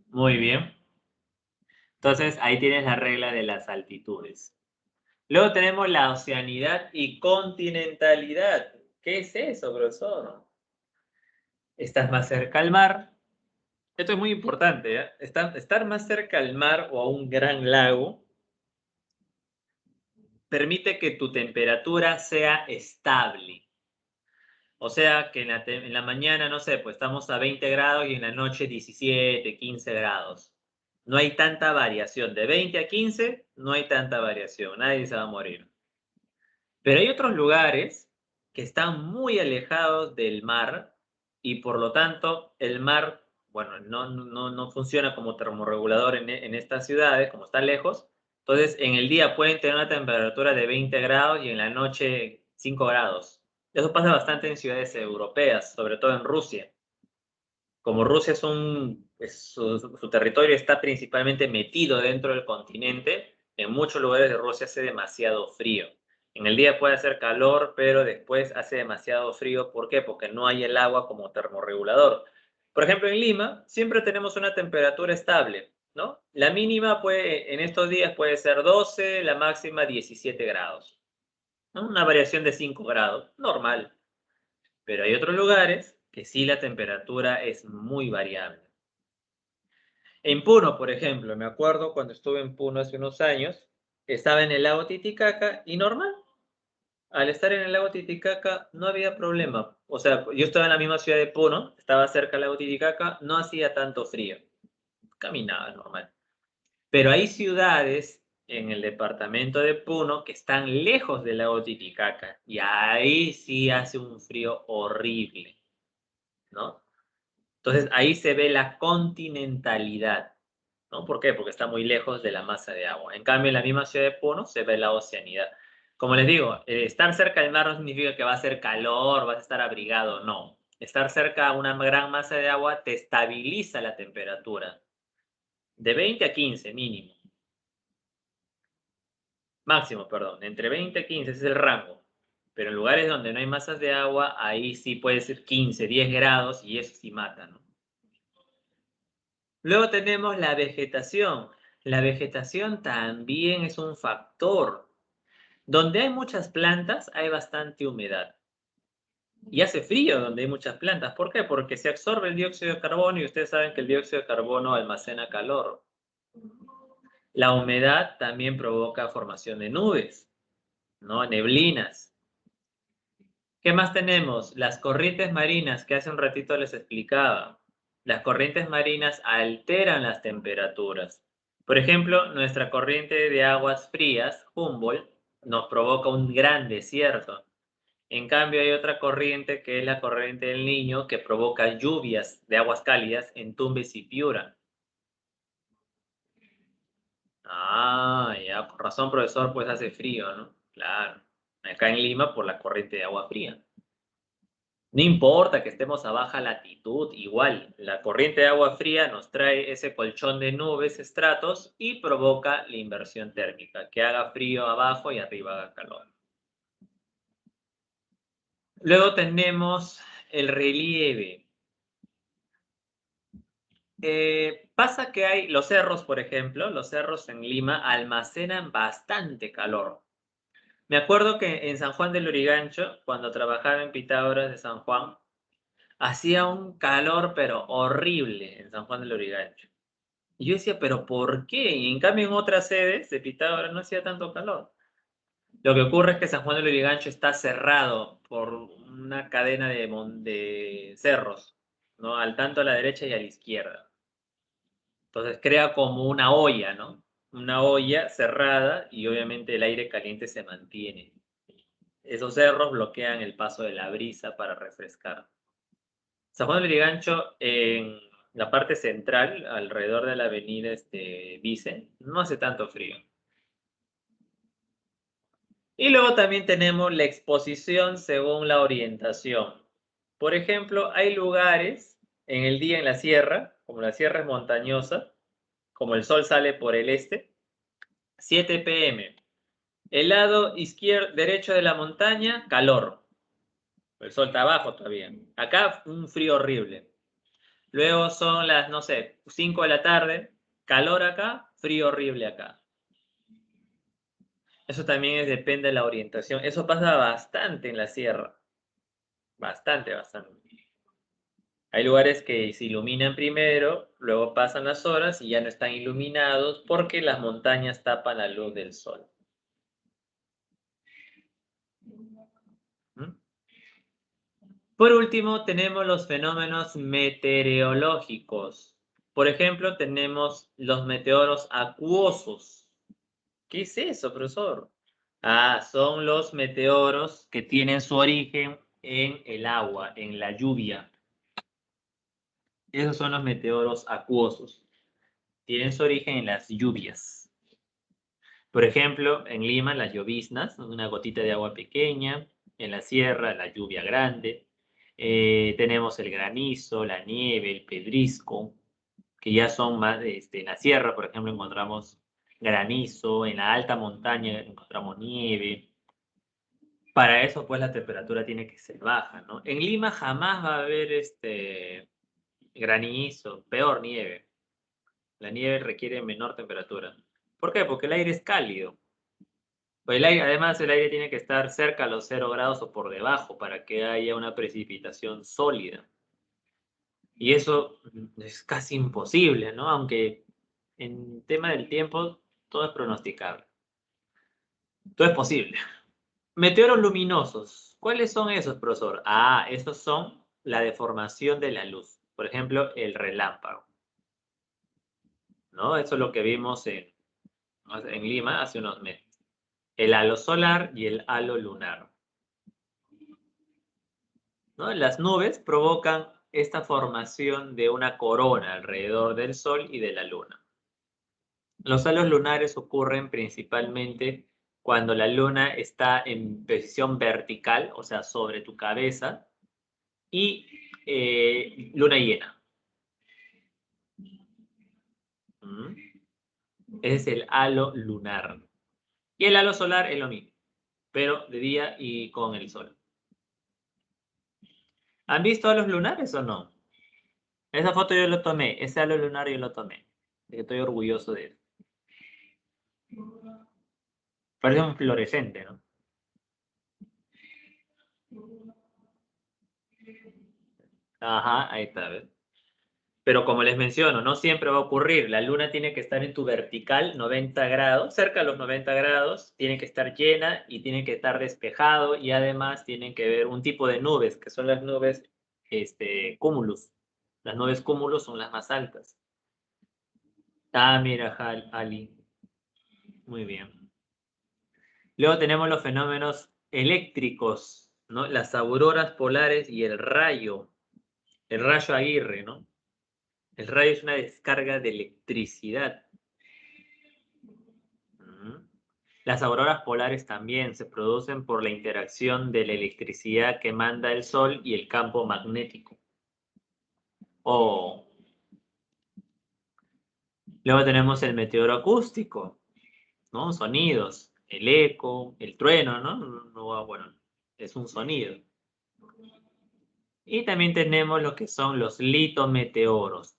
Muy bien. Entonces, ahí tienes la regla de las altitudes. Luego tenemos la oceanidad y continentalidad. ¿Qué es eso, profesor? Estás más cerca al mar. Esto es muy importante, ¿eh? Estar más cerca al mar o a un gran lago permite que tu temperatura sea estable. O sea, que en la mañana, no sé, pues estamos a 20 grados y en la noche 17, 15 grados. No hay tanta variación. De 20 a 15 no hay tanta variación. Nadie se va a morir. Pero hay otros lugares que están muy alejados del mar y por lo tanto el mar, bueno, no funciona como termorregulador en estas ciudades, como está lejos. Entonces en el día pueden tener una temperatura de 20 grados y en la noche 5 grados. Eso pasa bastante en ciudades europeas, sobre todo en Rusia. Como Rusia su territorio está principalmente metido dentro del continente, en muchos lugares de Rusia hace demasiado frío. En el día puede hacer calor, pero después hace demasiado frío. ¿Por qué? Porque no hay el agua como termorregulador. Por ejemplo, en Lima siempre tenemos una temperatura estable, ¿no? La mínima en estos días puede ser 12, la máxima 17 grados, ¿no? Una variación de 5 grados, normal. Pero hay otros lugares que sí la temperatura es muy variable. En Puno, por ejemplo, me acuerdo cuando estuve en Puno hace unos años, estaba en el lago Titicaca y normal. Al estar en el lago Titicaca no había problema. O sea, yo estaba en la misma ciudad de Puno, estaba cerca del lago Titicaca, no hacía tanto frío. Caminaba normal. Pero hay ciudades en el departamento de Puno que están lejos del lago Titicaca y ahí sí hace un frío horrible, ¿no? Entonces ahí se ve la continentalidad, ¿no? ¿Por qué? Porque está muy lejos de la masa de agua. En cambio, en la misma ciudad de Puno se ve la oceanidad. Como les digo, estar cerca del mar no significa que va a hacer calor, vas a estar abrigado, no. Estar cerca a una gran masa de agua te estabiliza la temperatura. De 20 a 15 mínimo. Máximo, perdón. Entre 20 a 15 ese es el rango. Pero en lugares donde no hay masas de agua, ahí sí puede ser 15, 10 grados y eso sí mata, ¿no? Luego tenemos la vegetación. La vegetación también es un factor. Donde hay muchas plantas, hay bastante humedad. Y hace frío donde hay muchas plantas. ¿Por qué? Porque se absorbe el dióxido de carbono y ustedes saben que el dióxido de carbono almacena calor. La humedad también provoca formación de nubes, ¿no? Neblinas. ¿Qué más tenemos? Las corrientes marinas, que hace un ratito les explicaba. Las corrientes marinas alteran las temperaturas. Por ejemplo, nuestra corriente de aguas frías, Humboldt, nos provoca un gran desierto. En cambio, hay otra corriente que es la corriente del Niño que provoca lluvias de aguas cálidas en Tumbes y Piura. Ah, ya, por razón, profesor, pues hace frío, ¿no? Claro. Acá en Lima por la corriente de agua fría. No importa que estemos a baja latitud, igual, la corriente de agua fría nos trae ese colchón de nubes, estratos, y provoca la inversión térmica, que haga frío abajo y arriba haga calor. Luego tenemos el relieve. Pasa que hay los cerros, por ejemplo, los cerros en Lima almacenan bastante calor. Me acuerdo que en San Juan del Lurigancho, cuando trabajaba en Pitágoras de San Juan, hacía un calor pero horrible en San Juan del Lurigancho. Y yo decía, ¿pero por qué? Y en cambio en otras sedes de Pitágoras no hacía tanto calor. Lo que ocurre es que San Juan del Lurigancho está cerrado por una cadena de cerros, ¿no? Al tanto a la derecha y a la izquierda. Entonces crea como una olla, ¿no? Una olla cerrada y obviamente el aire caliente se mantiene. Esos cerros bloquean el paso de la brisa para refrescar. San Juan del Lurigancho, en la parte central, alrededor de la avenida Vicen, no hace tanto frío. Y luego también tenemos la exposición según la orientación. Por ejemplo, hay lugares en el día en la sierra, como la sierra es montañosa, como el sol sale por el este, 7 p.m. El lado derecho de la montaña, calor. El sol está abajo todavía. Acá un frío horrible. Luego son las, no sé, 5 de la tarde, calor acá, frío horrible acá. Eso también depende de la orientación. Eso pasa bastante en la sierra. Bastante, bastante. Hay lugares que se iluminan primero, luego pasan las horas y ya no están iluminados porque las montañas tapan la luz del sol. Por último, tenemos los fenómenos meteorológicos. Por ejemplo, tenemos los meteoros acuosos. ¿Qué es eso, profesor? Ah, son los meteoros que tienen su origen en el agua, en la lluvia. Esos son los meteoros acuosos. Tienen su origen en las lluvias. Por ejemplo, en Lima, las lloviznas, una gotita de agua pequeña. En la sierra, la lluvia grande. Tenemos el granizo, la nieve, el pedrisco, que ya son más, en la sierra, por ejemplo, encontramos granizo, en la alta montaña encontramos nieve. Para eso, pues, la temperatura tiene que ser baja, ¿no? En Lima jamás va a haber granizo, peor nieve. La nieve requiere menor temperatura. ¿Por qué? Porque el aire es cálido. Pues además, el aire tiene que estar cerca a los 0 grados o por debajo para que haya una precipitación sólida. Y eso es casi imposible, ¿no? Aunque en tema del tiempo todo es pronosticable. Todo es posible. Meteoros luminosos. ¿Cuáles son esos, profesor? Ah, esos son la deformación de la luz. Por ejemplo, el relámpago. ¿No? Eso es lo que vimos en Lima hace unos meses. El halo solar y el halo lunar. ¿No? Las nubes provocan esta formación de una corona alrededor del Sol y de la Luna. Los halos lunares ocurren principalmente cuando la Luna está en posición vertical, o sea, sobre tu cabeza, y luna llena. Ese es el halo lunar. Y el halo solar es lo mismo, pero de día y con el sol. ¿Han visto halos lunares o no? Esa foto yo lo tomé, ese halo lunar yo lo tomé. Estoy orgulloso de él. Parece un fluorescente, ¿no? Ajá, ahí está, ¿ves? Pero como les menciono, no siempre va a ocurrir. La luna tiene que estar en tu vertical, 90 grados, cerca de los 90 grados, tiene que estar llena y tiene que estar despejado, y además tienen que ver un tipo de nubes, que son las nubes cúmulus. Las nubes cúmulus son las más altas. Ah, mira, Ali. Muy bien. Luego tenemos los fenómenos eléctricos, ¿no? Las auroras polares y el rayo Aguirre, ¿no? El rayo es una descarga de electricidad. Las auroras polares también se producen por la interacción de la electricidad que manda el Sol y el campo magnético. Luego tenemos el meteoro acústico, ¿no? Sonidos, el eco, el trueno, ¿no? Bueno, es un sonido. Y también tenemos lo que son los litometeoros.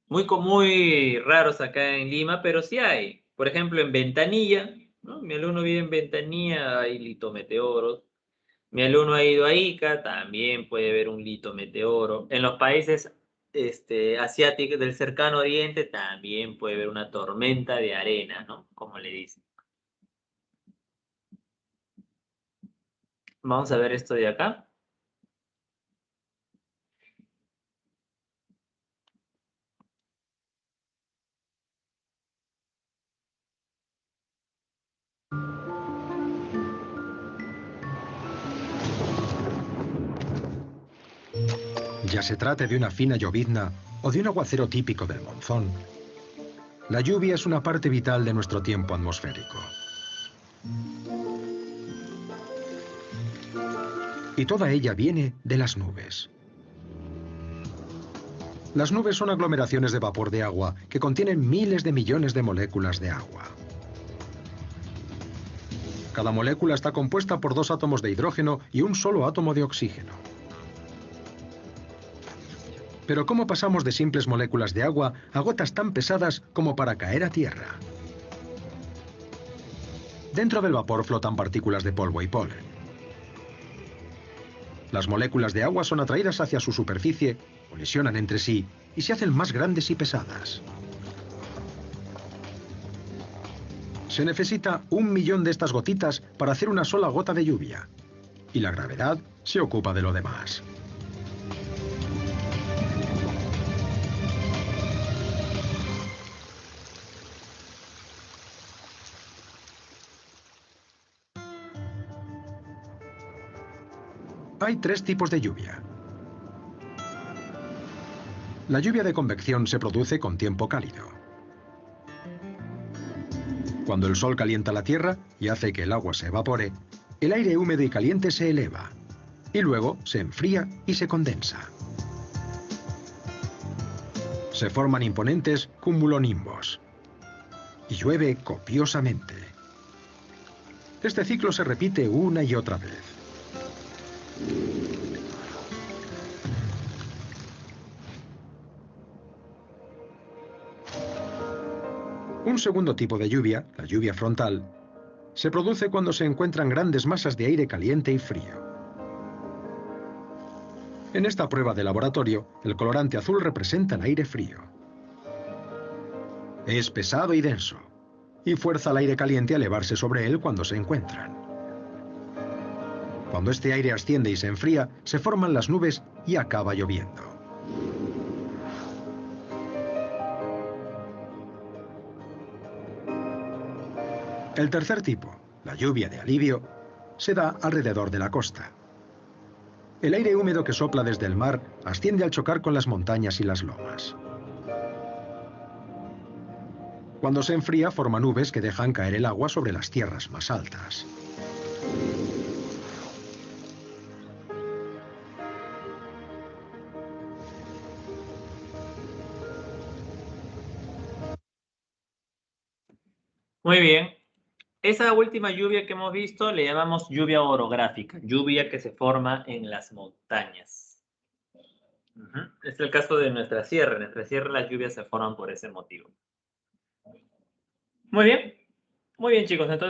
Muy raros acá en Lima, pero sí hay. Por ejemplo, en Ventanilla, ¿no? Mi alumno vive en Ventanilla, hay litometeoros. Mi alumno ha ido a Ica, también puede ver un litometeoro. En los países asiáticos del cercano oriente también puede ver una tormenta de arena, ¿no? Como le dicen. Vamos a ver esto de acá. Ya se trate de una fina llovizna o de un aguacero típico del monzón, la lluvia es una parte vital de nuestro tiempo atmosférico. Y toda ella viene de las nubes. Las nubes son aglomeraciones de vapor de agua que contienen miles de millones de moléculas de agua. Cada molécula está compuesta por 2 átomos de hidrógeno y un solo átomo de oxígeno. Pero ¿cómo pasamos de simples moléculas de agua a gotas tan pesadas como para caer a tierra? Dentro del vapor flotan partículas de polvo y polen. Las moléculas de agua son atraídas hacia su superficie, colisionan entre sí y se hacen más grandes y pesadas. Se necesita 1 millón de estas gotitas para hacer una sola gota de lluvia. Y la gravedad se ocupa de lo demás. Hay 3 tipos de lluvia. La lluvia de convección se produce con tiempo cálido. Cuando el sol calienta la tierra y hace que el agua se evapore, el aire húmedo y caliente se eleva, y luego se enfría y se condensa. Se forman imponentes cumulonimbos, y llueve copiosamente. Este ciclo se repite una y otra vez. Un segundo tipo de lluvia, la lluvia frontal, se produce cuando se encuentran grandes masas de aire caliente y frío. En esta prueba de laboratorio, el colorante azul representa el aire frío. Es pesado y denso, y fuerza al aire caliente a elevarse sobre él cuando se encuentran. Cuando este aire asciende y se enfría, se forman las nubes y acaba lloviendo. El tercer tipo, la lluvia de alivio, se da alrededor de la costa. El aire húmedo que sopla desde el mar asciende al chocar con las montañas y las lomas. Cuando se enfría, forma nubes que dejan caer el agua sobre las tierras más altas. Muy bien. Esa última lluvia que hemos visto le llamamos lluvia orográfica, lluvia que se forma en las montañas. Es el caso de nuestra sierra. En nuestra sierra las lluvias se forman por ese motivo. Muy bien, chicos. Entonces